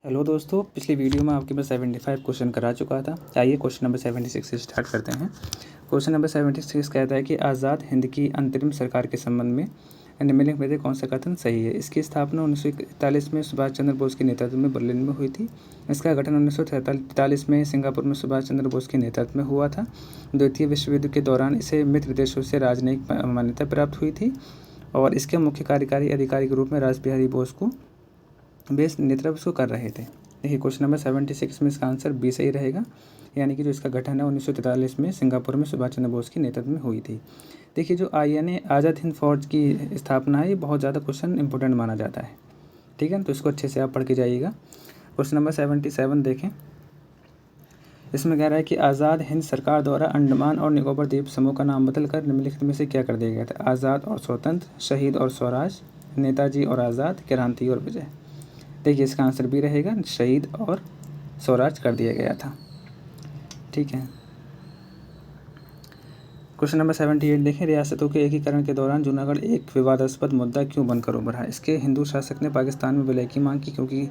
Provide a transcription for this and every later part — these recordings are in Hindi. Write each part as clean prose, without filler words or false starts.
हेलो दोस्तों, पिछली वीडियो में आपके पास 75 क्वेश्चन करा चुका था। आइए क्वेश्चन नंबर 76 से स्टार्ट करते हैं। क्वेश्चन नंबर 76 कहता है कि आज़ाद हिंद की अंतरिम सरकार के संबंध में निम्नलिखित में से कौन सा कथन सही है। इसकी स्थापना 1941 में सुभाष चंद्र बोस के नेतृत्व में बर्लिन में हुई थी। इसका गठन 1943 में सिंगापुर में सुभाष चंद्र बोस के नेतृत्व में हुआ था। द्वितीय विश्व युद्ध के दौरान इसे मित्र देशों से राजनयिक मान्यता प्राप्त हुई थी और इसके मुख्य कार्यकारी अधिकारी के रूप में रासबिहारी बोस को बेस नेतृत्व कर रहे थे। देखिए क्वेश्चन नंबर 76 में इसका आंसर बी सही रहेगा, यानी कि जो इसका गठन है 1943 में सिंगापुर में सुभाष चंद्र बोस के नेतृत्व में हुई थी। देखिए जो INA आज़ाद हिंद फौज की स्थापना है, ये बहुत ज़्यादा क्वेश्चन इंपॉर्टेंट माना जाता है। ठीक है, तो इसको अच्छे से आप पढ़ के जाइएगा। क्वेश्चन नंबर 77 देखें। इसमें कह रहा है कि आज़ाद हिंद सरकार द्वारा अंडमान और निकोबार द्वीप समूह का नाम बदलकर निम्नलिखित में से क्या कर दिया गया था। आज़ाद और स्वतंत्र, शहीद और स्वराज, नेताजी और आज़ाद, क्रांति और विजय। देखिए इसका आंसर भी रहेगा, शहीद और स्वराज कर दिया गया था। ठीक है, क्वेश्चन नंबर 78 देखें। रियासतों के एकीकरण के दौरान जूनागढ़ एक विवादास्पद मुद्दा क्यों बनकर उभरा। इसके हिंदू शासक ने पाकिस्तान में विलय की मांग की क्योंकि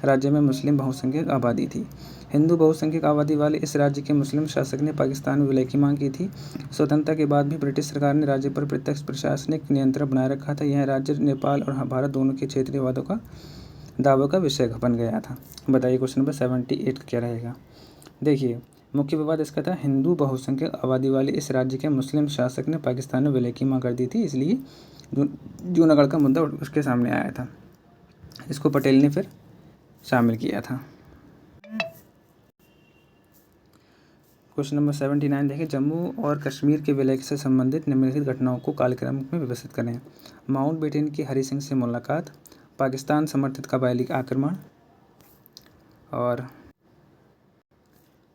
राज्य में मुस्लिम बहुसंख्यक आबादी थी। हिंदू बहुसंख्यक आबादी वाले इस राज्य के मुस्लिम शासक ने पाकिस्तान में विलय की मांग की थी। स्वतंत्रता के बाद भी ब्रिटिश सरकार ने राज्य पर प्रत्यक्ष प्रशासनिक नियंत्रण बनाए रखा था। यह राज्य नेपाल और भारत दोनों के क्षेत्रीय वादों का दावों का विषय बन गया था। बताइए क्वेश्चन नंबर 78 का क्या रहेगा। देखिए मुख्य विवाद इसका था, हिंदू बहुसंख्यक आबादी वाले इस राज्य के मुस्लिम शासक ने पाकिस्तान में विलय की मांग कर दी थी, इसलिए जूनागढ़ का मुद्दा उसके सामने आया था। इसको पटेल ने फिर शामिल किया था। क्वेश्चन नंबर 79 देखें। जम्मू और कश्मीर के विलय से संबंधित निम्नलिखित घटनाओं को कालक्रम में व्यवस्थित करें। माउंटबेटन की हरि सिंह से मुलाकात, पाकिस्तान समर्थित कबायली आक्रमण, और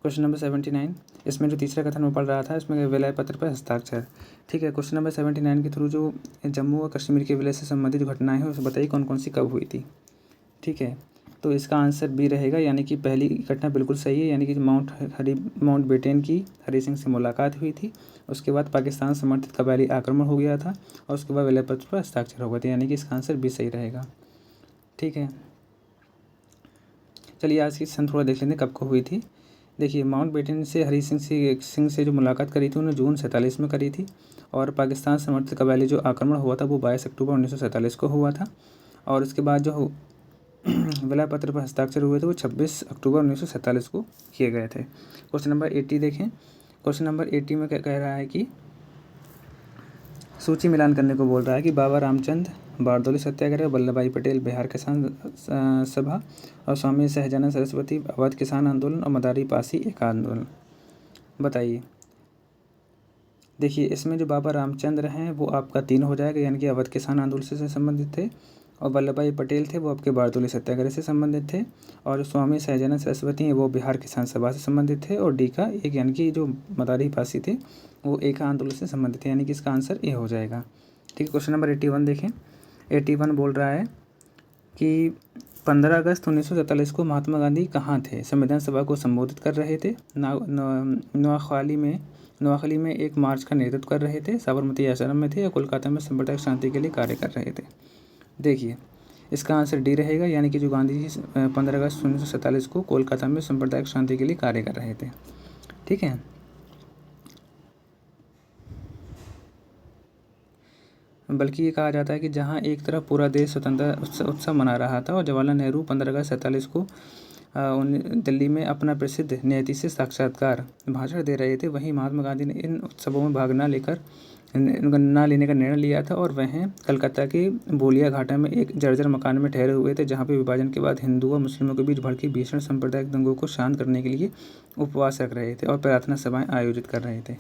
क्वेश्चन नंबर 79 इसमें जो तीसरा कथन मैं पढ़ रहा था, इसमें विलय पत्र पर हस्ताक्षर। ठीक है, क्वेश्चन नंबर 79 के थ्रू जो जम्मू और कश्मीर के विलय से संबंधित जो घटनाएं हैं उसे बताइए कौन कौन सी कब हुई थी। ठीक है, तो इसका आंसर बी रहेगा, यानी कि पहली घटना बिल्कुल सही है, यानी कि माउंटबेटन की हरि सिंह से मुलाकात हुई थी। उसके बाद पाकिस्तान समर्थित कबायली आक्रमण हो गया था और उसके बाद विलय पत्र पर हस्ताक्षर हो गए थे, यानी कि इसका आंसर बी सही रहेगा। ठीक है, चलिए आज की सन थोड़ा देख लेते हैं कब को हुई थी। देखिए माउंटबेटन से हरि सिंह से जो मुलाकात करी थी उन्होंने जून 47 में करी थी और पाकिस्तान समर्थित कबायली जो आक्रमण हुआ था वो 22 अक्टूबर 1947 को हुआ था और उसके बाद जो विलय पत्र पर हस्ताक्षर हुए थे वो 26 अक्टूबर 1947 को किए गए थे। क्वेश्चन नंबर 80 देखें। क्वेश्चन नंबर 80 में क्या कह रहा है कि सूची मिलान करने को बोल रहा है कि बाबा रामचंद बारदौली सत्याग्रह, वल्लभ भाई पटेल बिहार किसान सभा और स्वामी सहजानंद सरस्वती अवध किसान आंदोलन और मदारी पासी एक आंदोलन। बताइए। देखिए इसमें जो बाबा रामचंद्र हैं वो आपका 3 हो जाएगा, यानी कि अवध किसान आंदोलन से संबंधित थे, और वल्लभ भाई पटेल थे वो आपके बारदौली सत्याग्रह से संबंधित थे, और स्वामी सहजानंद सरस्वती हैं वो बिहार किसान सभा से संबंधित थे, और डी का एक यानी कि जो मदारी पासी थे वो एक आंदोलन से संबंधित थे, यानी कि इसका आंसर ए हो जाएगा। ठीक है, क्वेश्चन नंबर 81 देखें। 81 बोल रहा है कि 15 अगस्त 1947 को महात्मा गांधी कहाँ थे। संविधान सभा को संबोधित कर रहे थे, नोआखली में एक मार्च का नेतृत्व कर रहे थे, साबरमती आश्रम में थे या कोलकाता में सांप्रदायिक शांति के लिए कार्य कर रहे थे। देखिए इसका आंसर डी रहेगा, यानी कि जो गांधी जी 15 अगस्त 1947 को कोलकाता में सांप्रदायिक शांति के लिए कार्य कर रहे थे। ठीक है, बल्कि ये कहा जाता है कि जहां एक तरफ पूरा देश स्वतंत्रता उत्सव मना रहा था और जवाहरलाल नेहरू 15 अगस्त 47 को दिल्ली में अपना प्रसिद्ध नियति से साक्षात्कार भाषण दे रहे थे, वहीं महात्मा गांधी ने इन उत्सवों में भाग न लेने का निर्णय लिया था और वह कलकत्ता के बोलिया घाटा में एक जर्जर मकान में ठहरे हुए थे, जहां पे विभाजन के बाद हिंदुओं और मुस्लिमों के बीच भड़की भीषण सांप्रदायिक दंगों को शांत करने के लिए उपवास रख रहे थे और प्रार्थना सभाएं आयोजित कर रहे थे।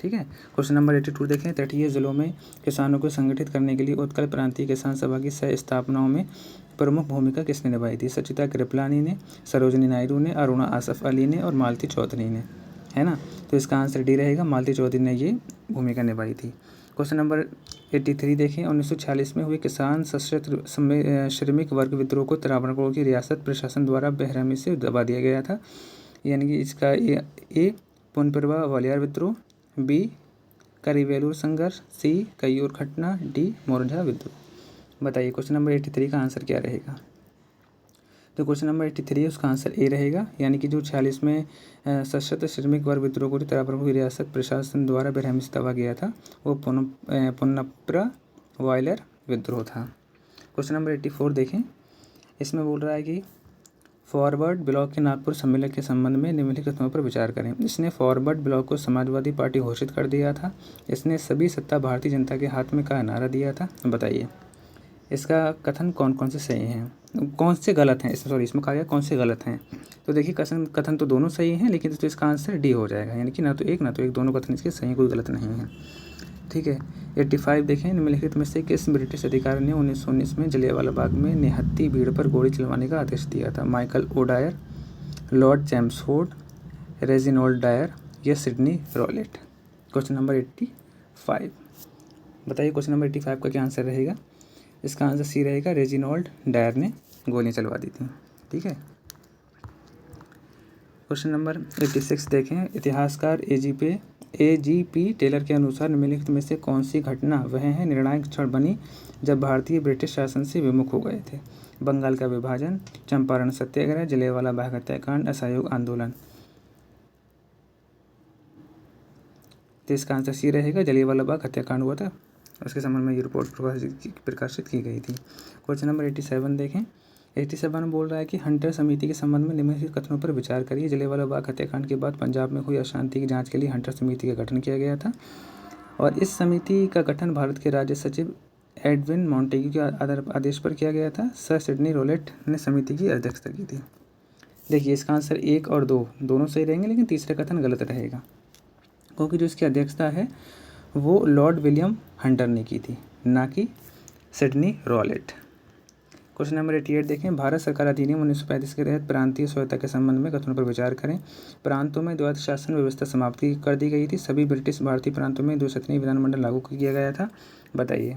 ठीक है, क्वेश्चन नंबर 82 देखें। तटीय जिलों में किसानों को संगठित करने के लिए उत्कल प्रांतीय किसान सभा की सह स्थापनाओं में प्रमुख भूमिका किसने निभाई थी। सचिता कृपलानी ने, सरोजनी नायडू ने, अरुणा आसफ अली ने और मालती चौधरी ने, है ना। तो इसका आंसर डी रहेगा, मालती चौधरी ने ये भूमिका निभाई थी। क्वेश्चन नंबर 83 देखें। 1946 में हुए किसान सशस्त्र श्रमिक वर्ग विद्रोह को त्रावणकोर की रियासत प्रशासन द्वारा बेरहमी से दबा दिया गया था, यानी कि इसका ए पुनप्रभा वालियार विद्रोह, बी करीवेलूर संघर्ष, सी कयूर घटना, डी मोरझा विद्रोह। बताइए क्वेश्चन नंबर 83 का आंसर क्या रहेगा। तो क्वेश्चन नंबर 83 उसका आंसर ए रहेगा, यानी कि जो 46वें सशस्त्र श्रमिक वर्ग विद्रोह को त्रिपुरा प्रमुख की रियासत प्रशासन द्वारा बेरहमी से दबा गया था, वो पुनप्रा वायलर विद्रोह था। क्वेश्चन नंबर 84 देखें, इसमें बोल रहा है कि फॉरवर्ड ब्लॉक के नागपुर सम्मेलन के संबंध में निम्नलिखित कथनों पर विचार करें। इसने फॉरवर्ड ब्लॉक को समाजवादी पार्टी घोषित कर दिया था। इसने सभी सत्ता भारतीय जनता के हाथ में का नारा दिया था। बताइए इसका कथन कौन कौन से सही हैं, कौन से गलत हैं। इसमें कहा गया कौन से गलत हैं। तो देखिए कथन तो दोनों सही हैं, लेकिन तो इसका आंसर डी हो जाएगा, यानी कि ना तो एक दोनों कथन इसके सही, कोई गलत नहीं है। ठीक है। 85 देखें, निम्नलिखित में से किस ब्रिटिश अधिकारी ने 1919 में जलियांवाला बाग में निहत्थी भीड़ पर गोली चलवाने का आदेश दिया था? Michael O'Dwyer, lord Chelmsford, Reginald Dyer या सिडनी रॉलेट। क्वेश्चन नंबर 85, बताइए क्वेश्चन नंबर 85 का क्या आंसर रहेगा। इसका आंसर सी रहेगा, रेजिनोल्ड डायर ने गोलियां चलवा दी थी। ठीक है। क्वेश्चन नंबर 86 देखें, इतिहासकार AGP टेलर के अनुसार निम्नलिखित में से कौन सी घटना वह है निर्णायक क्षण बनी जब भारतीय ब्रिटिश शासन से विमुख हो गए थे? बंगाल का विभाजन, चंपारण सत्याग्रह, जलियांवाला बाग हत्याकांड, असहयोग आंदोलन। तो इसका आंसर सी रहेगा, जलियांवाला बाग हत्याकांड हुआ था, उसके संबंध में ये रिपोर्ट प्रकाशित की गई थी। क्वेश्चन नंबर 87 देखें, 87 बोल रहा है कि हंटर समिति के संबंध में निम्नलिखित कथनों पर विचार करिए। जलियांवाला बाग हत्याकांड के बाद पंजाब में हुई अशांति की जांच के लिए हंटर समिति का गठन किया गया था, और इस समिति का गठन भारत के राज्य सचिव एडविन मॉन्टेग्यू के आदेश पर किया गया था। सर सिडनी रॉलेट ने समिति की अध्यक्षता की थी। देखिए इसका आंसर 1 और 2 दोनों सही रहेंगे, लेकिन तीसरा कथन गलत रहेगा, क्योंकि जो इसकी अध्यक्षता है वो लॉर्ड विलियम हंटर ने की थी, ना कि सिडनी रॉलेट। क्वेश्चन नंबर 88 देखें, भारत सरकार अधिनियम 1935 के तहत प्रांतीय स्वायत्तता के संबंध में कथनों पर विचार करें। प्रांतों में द्वैत शासन व्यवस्था समाप्ति कर दी गई थी। सभी ब्रिटिश भारतीय प्रांतों में द्विसदनीय विधानमंडल लागू किया गया था। बताइए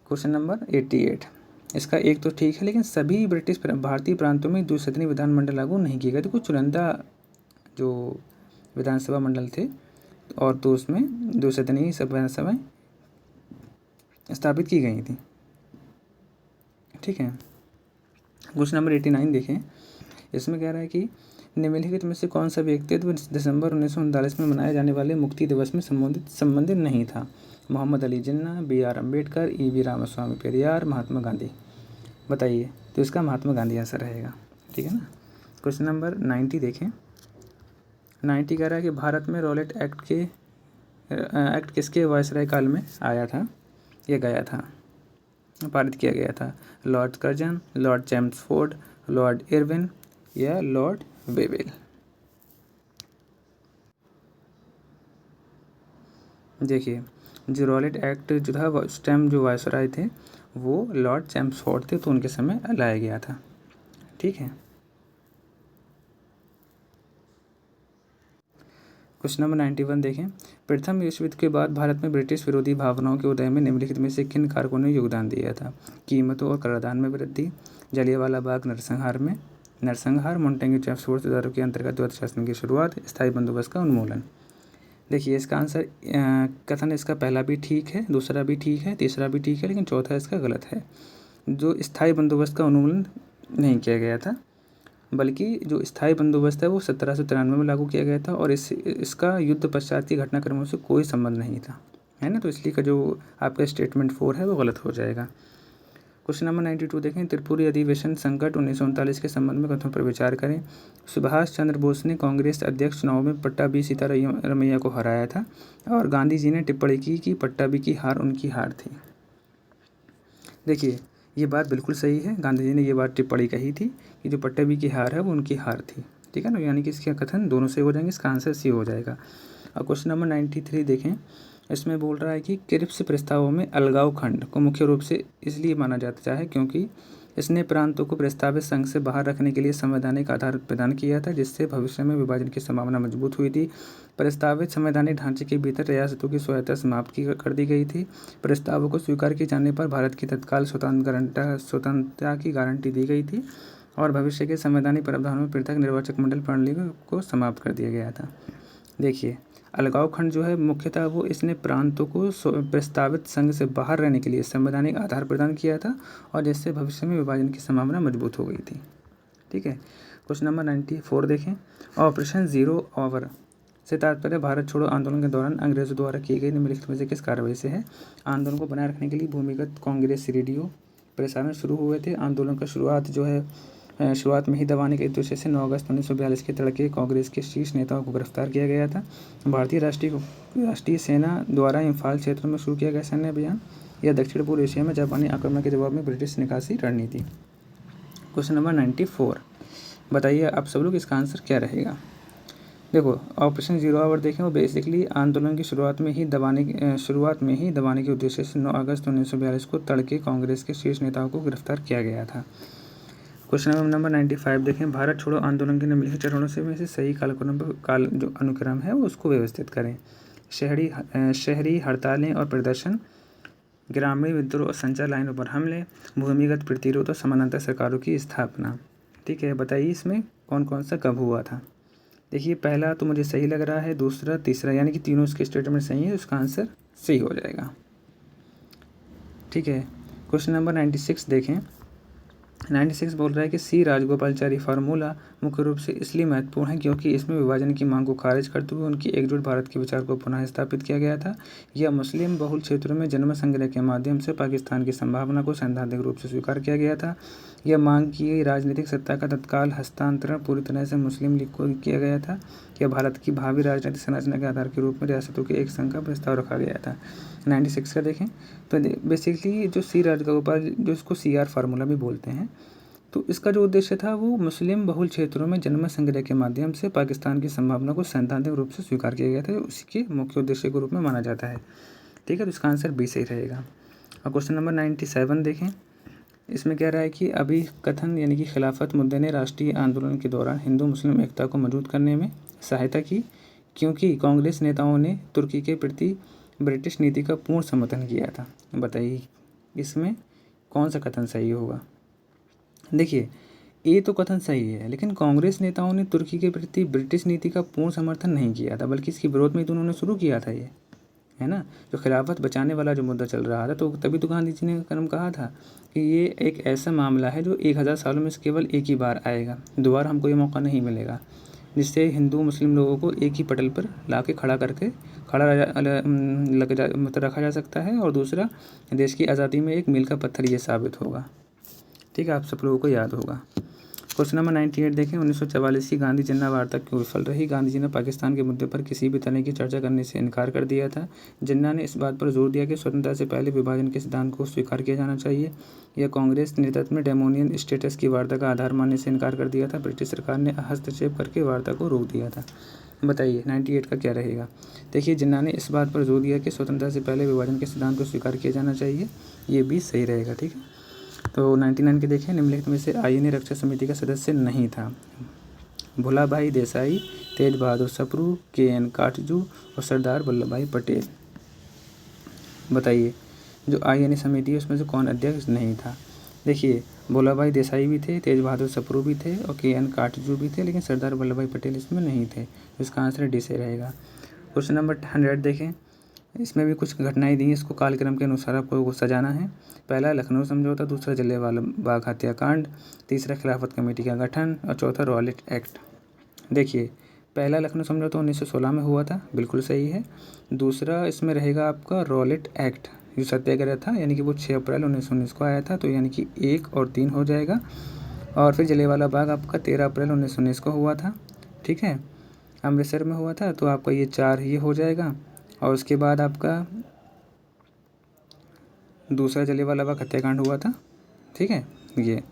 क्वेश्चन नंबर 88, इसका एक तो ठीक है, लेकिन सभी ब्रिटिश भारतीय प्रांतों में द्विसदनीय विधानमंडल लागू नहीं किए गए थे। कुछ चुनिंदा जो विधानसभा मंडल थे और तो उसमें द्विसदनीय सभाएं स्थापित की गई थी। ठीक है। क्वेश्चन नंबर 89 देखें, इसमें कह रहा है कि निम्नलिखित में से कौन सा व्यक्तित्व दिसंबर 1939 में मनाए जाने वाले मुक्ति दिवस में संबंधित नहीं था? Mohammad Ali Jinnah, BR Ambedkar, EV Ramaswamy Periyar, Mahatma Gandhi. बताइए, तो इसका महात्मा गांधी आंसर रहेगा। ठीक है ना। क्वेश्चन नंबर 90 देखें, 90 कह रहा है कि भारत में रॉलेट एक्ट किसके वायसराय काल में आया था या गया था, पारित किया गया था? Lord Curzon, Lord Chelmsford, Lord Irwin या लॉर्ड वेवेल। देखिए जो रॉलेट एक्ट जो था उस टाइम जो वायसराय थे वो लॉर्ड चैम्सफोर्ड थे, तो उनके समय लाया गया था। ठीक है। क्वेश्चन नंबर 91 देखें, प्रथम विश्व युद्ध के बाद भारत में ब्रिटिश विरोधी भावनाओं के उदय में निम्नलिखित में से किन कारकों ने योगदान दिया था? कीमतों और कराधान में वृद्धि, जलियांवाला बाग नरसंहार, मॉन्टेग्यू चैम्सफोर्ड सुधारों के अंतर्गत द्वैत शासन की शुरुआत, स्थायी बंदोबस्त का उन्मूलन। देखिए इसका आंसर कथन इसका पहला भी ठीक है, दूसरा भी ठीक है, तीसरा भी ठीक है, लेकिन चौथा इसका गलत है। जो स्थायी बंदोबस्त का उन्मूलन नहीं किया गया था, बल्कि जो स्थायी बंदोबस्त है वो 1793 में लागू किया गया था, और इसका युद्ध पश्चात की घटनाक्रमों से कोई संबंध नहीं था, है ना। तो इसलिए का जो आपका स्टेटमेंट 4 है वो गलत हो जाएगा। क्वेश्चन नंबर 92 देखें, त्रिपुरी अधिवेशन संकट 1939 के संबंध में कथनों पर विचार करें। सुभाष चंद्र बोस ने कांग्रेस अध्यक्ष चुनाव में पट्टाभी सीतारमैया को हराया था, और गांधी जी ने टिप्पणी की कि पट्टाभी की हार उनकी हार थी। देखिए ये बात बिल्कुल सही है, गांधी जी ने ये बात टिप्पणी कही थी कि जो पट्टाभी की हार है वो उनकी हार थी। ठीक है ना, यानी कि इसके कथन दोनों सही हो जाएंगे, इसका आंसर सी हो जाएगा। और क्वेश्चन नंबर 93 देखें, इसमें बोल रहा है कि क्रिप्स प्रस्तावों में अलगाव खंड को मुख्य रूप से इसलिए माना जाता है क्योंकि इसने प्रांतों को प्रस्तावित संघ से बाहर रखने के लिए संवैधानिक आधार प्रदान किया था, जिससे भविष्य में विभाजन की संभावना मजबूत हुई थी। प्रस्तावित संवैधानिक ढांचे के भीतर रियासतों की स्वायत्तता समाप्त कर दी गई थी। प्रस्तावों को स्वीकार किए जाने पर भारत की तत्काल स्वतंत्रता की गारंटी दी गई थी, और भविष्य के संवैधानिक प्रावधानों में पृथक निर्वाचक मंडल प्रणाली को समाप्त कर दिया गया था। देखिए अलगाव खंड जो है मुख्यतः वो इसने प्रांतों को प्रस्तावित संघ से बाहर रहने के लिए संवैधानिक आधार प्रदान किया था, और जिससे भविष्य में विभाजन की संभावना मजबूत हो गई थी। ठीक है। क्वेश्चन नंबर 94 देखें। ऑपरेशन ज़ीरो आवर से तात्पर्य भारत छोड़ो आंदोलन के दौरान अंग्रेजों द्वारा की गई निम्नलिखित में से किस कार्रवाई से है। आंदोलन को बनाए रखने के लिए भूमिगत कांग्रेस रेडियो प्रसारण शुरू हुए थे। आंदोलन का शुरुआत में ही दबाने के उद्देश्य से 9 अगस्त 1942 के तड़के कांग्रेस के शीर्ष नेताओं को गिरफ्तार किया गया था। भारतीय राष्ट्रीय सेना द्वारा इम्फाल क्षेत्र में शुरू किया गया सैन्य अभियान। यह दक्षिण पूर्व एशिया में जापानी आक्रमण के जवाब में ब्रिटिश निकासी रणनीति। क्वेश्चन नंबर 94 बताइए आप सब लोग इसका आंसर क्या रहेगा। देखो ऑपरेशन ज़ीरो आवर देखें, वो बेसिकली आंदोलन की शुरुआत में ही दबाने के उद्देश्य से 9 अगस्त 1942 को तड़के कांग्रेस के शीर्ष नेताओं को गिरफ्तार किया गया था। क्वेश्चन नंबर 95 देखें। भारत छोड़ो आंदोलन के निम्नलिखित चरणों से में से सही काल जो अनुक्रम है वो उसको व्यवस्थित करें। शहरी हड़तालें और प्रदर्शन, ग्रामीण विद्रोह और संचार लाइनों पर हमले, भूमिगत प्रतिरोध और समानांतर सरकारों की स्थापना। ठीक है, बताइए इसमें कौन कौन सा कब हुआ था। देखिए पहला तो मुझे सही लग रहा है, दूसरा तीसरा यानी कि तीनों इसके स्टेटमेंट सही है, उसका आंसर सही हो जाएगा। ठीक है। क्वेश्चन नंबर 96 देखें। 96 बोल रहा है कि सी राजगोपालाचारी फार्मूला मुख्य रूप से इसलिए महत्वपूर्ण है क्योंकि इसमें विभाजन की मांग को खारिज करते हुए उनकी एकजुट भारत के विचार को पुनः स्थापित किया गया था। यह मुस्लिम बहुल क्षेत्रों में जनमत संग्रह के माध्यम से पाकिस्तान की संभावना को सैद्धांतिक रूप से स्वीकार किया गया था। यह मांग की गई राजनीतिक सत्ता का तत्काल हस्तांतरण पूरी तरह से मुस्लिम लीग को किया गया था। यह भारत की भावी राजनीतिक संरचना के आधार के रूप में रियासतों के एक संघ का प्रस्ताव रखा गया था। 96 का देखें तो बेसिकली जो सी राजगोपाल जो इसको CR फार्मूला भी बोलते हैं, तो इसका जो उद्देश्य था वो मुस्लिम बहुल क्षेत्रों में जनमत संग्रह के माध्यम से पाकिस्तान की संभावना को सैद्धांतिक रूप से स्वीकार किया गया था, उसी के मुख्य उद्देश्य के रूप में माना जाता है। ठीक है, तो इसका आंसर बी सही रहेगा। और क्वेश्चन नंबर 97 देखें। इसमें कह रहा है कि अभी कथन यानी कि खिलाफत मुद्दे ने राष्ट्रीय आंदोलन के दौरान हिंदू मुस्लिम एकता को मजबूत करने में सहायता की क्योंकि कांग्रेस नेताओं ने तुर्की के प्रति ब्रिटिश नीति का पूर्ण समर्थन किया था। बताइए इसमें कौन सा कथन सही होगा। देखिए ये तो कथन सही है, लेकिन कांग्रेस नेताओं ने तुर्की के प्रति ब्रिटिश नीति का पूर्ण समर्थन नहीं किया था, बल्कि इसके विरोध में तो उन्होंने शुरू किया था, ये है ना। जो खिलाफत बचाने वाला जो मुद्दा चल रहा था, तो तभी तो गांधी जी ने कहा था कि ये एक ऐसा मामला है जो 1000 सालों में से केवल एक ही बार आएगा, दोबारा हमको ये मौका नहीं मिलेगा, जिससे हिंदू मुस्लिम लोगों को एक ही पटल पर ला के रखा जा सकता है। और दूसरा, देश की आज़ादी में एक मील का पत्थर ये साबित होगा। ठीक है, आप सब लोगों को याद होगा। क्वेश्चन नंबर 98 देखें। 1944 की गांधी जिन्ना वार्ता क्यों विफल रही। गांधी जी ने पाकिस्तान के मुद्दे पर किसी भी तरह की चर्चा करने से इनकार कर दिया था। जिन्ना ने इस बात पर जोर दिया कि स्वतंत्रता से पहले विभाजन के सिद्धांत को स्वीकार किया जाना चाहिए। यह कांग्रेस नेतृत्व में डेमोनियन स्टेटस की वार्ता का आधार मानने से इनकार कर दिया था। ब्रिटिश सरकार ने हस्तक्षेप करके वार्ता को रोक दिया था। बताइए 98 का क्या रहेगा। देखिए जिन्ना ने इस बात पर जोर दिया कि स्वतंत्रता से पहले विभाजन के सिद्धांत को स्वीकार किया जाना चाहिए, ये भी सही रहेगा। ठीक है, तो 99 के देखें। निम्नलिखित में से आईएनए रक्षा समिति का सदस्य नहीं था। भोलाभाई देसाई, तेज बहादुर सप्रू, KN काटजू और सरदार वल्लभ भाई पटेल। बताइए जो आईएनए समिति है उसमें से कौन अध्यक्ष नहीं था। देखिए भोलाभाई देसाई भी थे, तेज बहादुर सप्रू भी थे और KN काटजू भी थे, लेकिन सरदार वल्लभ भाई पटेल इसमें नहीं थे। इसका आंसर डी से रहेगा। क्वेश्चन नंबर 100 देखें। इसमें भी कुछ घटनाएं दी हैं, इसको कालक्रम के अनुसार आपको सजाना है। पहला लखनऊ समझौता, दूसरा जलियांवाला बाग हत्याकांड, तीसरा खिलाफत कमेटी का गठन और चौथा रॉलेट एक्ट। देखिए पहला लखनऊ समझौता 1916 में हुआ था, बिल्कुल सही है। दूसरा इसमें रहेगा आपका रॉलेट एक्ट, जो सत्याग्रह था, यानी कि वो 6 अप्रैल 1919 को आया था, तो यानी कि 1 और 3 हो जाएगा। और फिर जलियांवाला बाग आपका 13 अप्रैल 1919 को हुआ था। ठीक है, अमृतसर में हुआ था, तो आपका ये 4 ये हो जाएगा। और उसके बाद आपका दूसरा जलियांवाला बाग हत्याकांड हुआ था। ठीक है, ये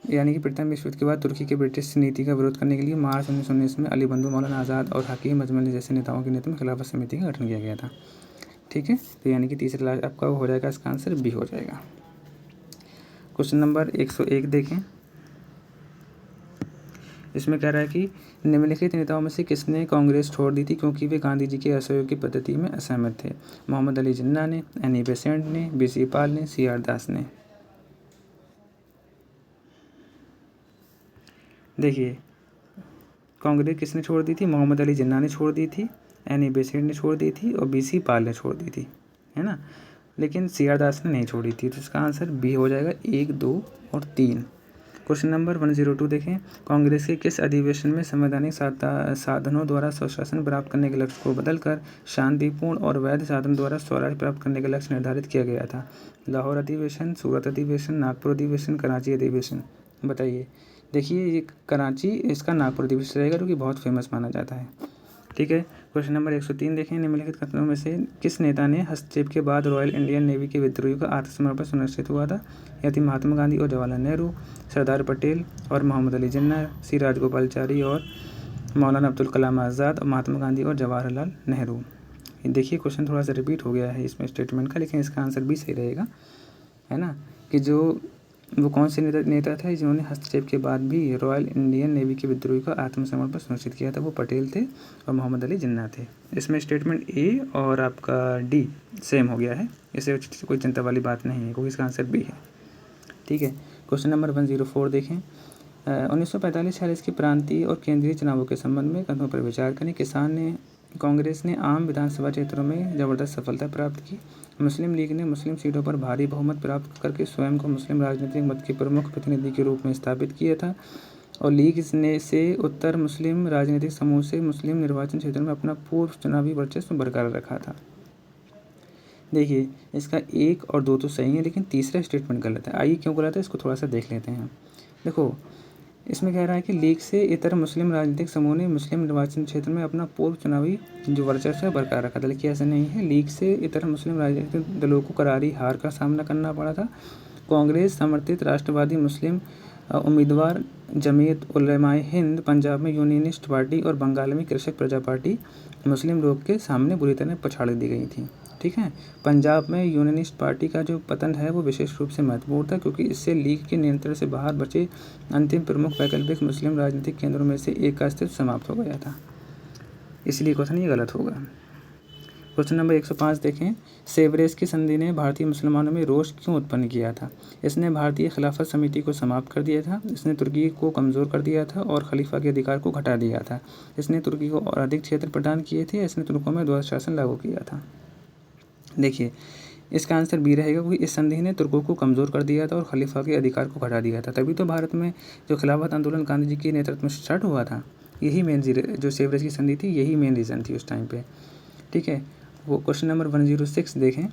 यानी कि प्रथम विश्व युद्ध के बाद तुर्की के ब्रिटिश नीति का विरोध करने के लिए मार्च 1919 में अली बंधु मौलाना आज़ाद और हकीम अजमली जैसे नेताओं के नेतृत्व में खिलाफत समिति का गठन किया गया था। ठीक है, तो यानी कि तीसरा आपका हो जाएगा, इसका आंसर बी हो जाएगा। क्वेश्चन नंबर 101 देखें। इसमें कह रहा है कि निम्नलिखित नेताओं में से किसने कांग्रेस छोड़ दी थी क्योंकि वे गांधी जी के असहयोग की पद्धति में असहमत थे। मोहम्मद अली जिन्ना ने, एनी बेसेंट ने, BC पाल ने, CR दास ने। देखिए कांग्रेस किसने छोड़ दी थी। मोहम्मद अली जिन्ना ने छोड़ दी थी, एनी बेसेंट ने छोड़ दी थी और BC पाल ने छोड़ दी थी, है ना। लेकिन CR दास ने नहीं छोड़ी थी, तो इसका आंसर बी हो जाएगा 1, 2 और 3। क्वेश्चन नंबर 102 देखें, कांग्रेस के किस अधिवेशन में संवैधानिक साधनों द्वारा स्वशासन प्राप्त करने के लक्ष्य को बदलकर शांतिपूर्ण और वैध साधन द्वारा स्वराज प्राप्त करने का लक्ष्य निर्धारित किया गया था? लाहौर अधिवेशन, सूरत अधिवेशन, नागपुर अधिवेशन, कराची अधिवेशन, बताइए। देखिए ये कराची, इसका नागपुर अधिवेशन रहेगा जो कि बहुत फेमस माना जाता है। ठीक है। क्वेश्चन नंबर 103 देखें, निम्नलिखित कथनों में से किस नेता ने हस्तक्षेप के बाद रॉयल इंडियन नेवी के विद्रोहियों का आत्मसमर्पण सुनिश्चित हुआ था? यह थी महात्मा गांधी और जवाहरलाल नेहरू, सरदार पटेल और मोहम्मद अली जिन्ना, सी राजगोपालचारी और मौलाना अब्दुल कलाम आज़ाद, और महात्मा गांधी और जवाहरलाल नेहरू। देखिए क्वेश्चन थोड़ा सा रिपीट हो गया है इसमें स्टेटमेंट का, लेकिन इसका आंसर भी सही रहेगा, है ना, कि जो वो कौन से नेता थे जिन्होंने हस्तक्षेप के बाद भी रॉयल इंडियन नेवी के विद्रोही का आत्मसमर्पण सुनिश्चित किया था? वो पटेल थे और मोहम्मद अली जिन्ना थे। इसमें स्टेटमेंट ए और आपका डी सेम हो गया है, इसे कोई चिंता वाली बात नहीं है, क्योंकि इसका आंसर बी है। ठीक है। क्वेश्चन नंबर 104 देखें, 1945-46 के प्रांतीय और केंद्रीय चुनावों के संबंध में कथनों पर विचार करें। कांग्रेस ने आम विधानसभा क्षेत्रों में जबरदस्त सफलता प्राप्त की। मुस्लिम लीग ने मुस्लिम सीटों पर भारी बहुमत प्राप्त करके स्वयं को मुस्लिम राजनीतिक मत के प्रमुख प्रतिनिधि के रूप में स्थापित किया था, और लीग ने से उत्तर मुस्लिम राजनीतिक समूह से मुस्लिम निर्वाचन क्षेत्रों में अपना पूर्व चुनावी वर्चस्व बरकरार रखा था। देखिए इसका 1 और 2 तो सही है, लेकिन तीसरा स्टेटमेंट गलत है। आइए क्यों गलत है इसको थोड़ा सा देख लेते हैं। देखो इसमें कह रहा है कि लीग से इतर मुस्लिम राजनीतिक समूह ने मुस्लिम निर्वाचन क्षेत्र में अपना पूर्व चुनावी जो वर्चस्व है बरकरार रखा था, लेकिन ऐसा नहीं है। लीग से इतर मुस्लिम राजनीतिक दलों को करारी हार का सामना करना पड़ा था। कांग्रेस समर्थित राष्ट्रवादी मुस्लिम उम्मीदवार जमीयत उलमाए हिंद, पंजाब में यूनियनिस्ट पार्टी और बंगाल में कृषक प्रजा पार्टी मुस्लिम लोग के सामने बुरी तरह पछाड़ दी गई थी। ठीक है। पंजाब में यूनियनिस्ट पार्टी का जो पतन है वो विशेष रूप से महत्वपूर्ण था, क्योंकि इससे लीग के नियंत्रण से बाहर बचे अंतिम प्रमुख वैकल्पिक मुस्लिम राजनीतिक केंद्रों में से एक का अस्तित्व समाप्त हो गया था। इसलिए क्वेश्चन ये गलत होगा। क्वेश्चन नंबर 105 देखें, सेवरेज की संधि ने भारतीय मुसलमानों में रोष क्यों उत्पन्न किया था? इसने भारतीय खिलाफत समिति को समाप्त कर दिया था, इसने तुर्की को कमज़ोर कर दिया था और खलीफा के अधिकार को घटा दिया था, इसने तुर्की को और अधिक क्षेत्र प्रदान किए थे, इसने तुर्कों में द्वैध शासन लागू किया था। देखिए इसका आंसर बी रहेगा, क्योंकि इस संधि ने तुर्कों को कमज़ोर कर दिया था और खलीफा के अधिकार को घटा दिया था। तभी तो भारत में जो खिलाफत आंदोलन गांधी जी के नेतृत्व में स्टार्ट हुआ था, यही मेन जो सेवरेज की संधि थी, यही मेन रीज़न थी उस टाइम पे। ठीक है। वो क्वेश्चन नंबर 106 देखें,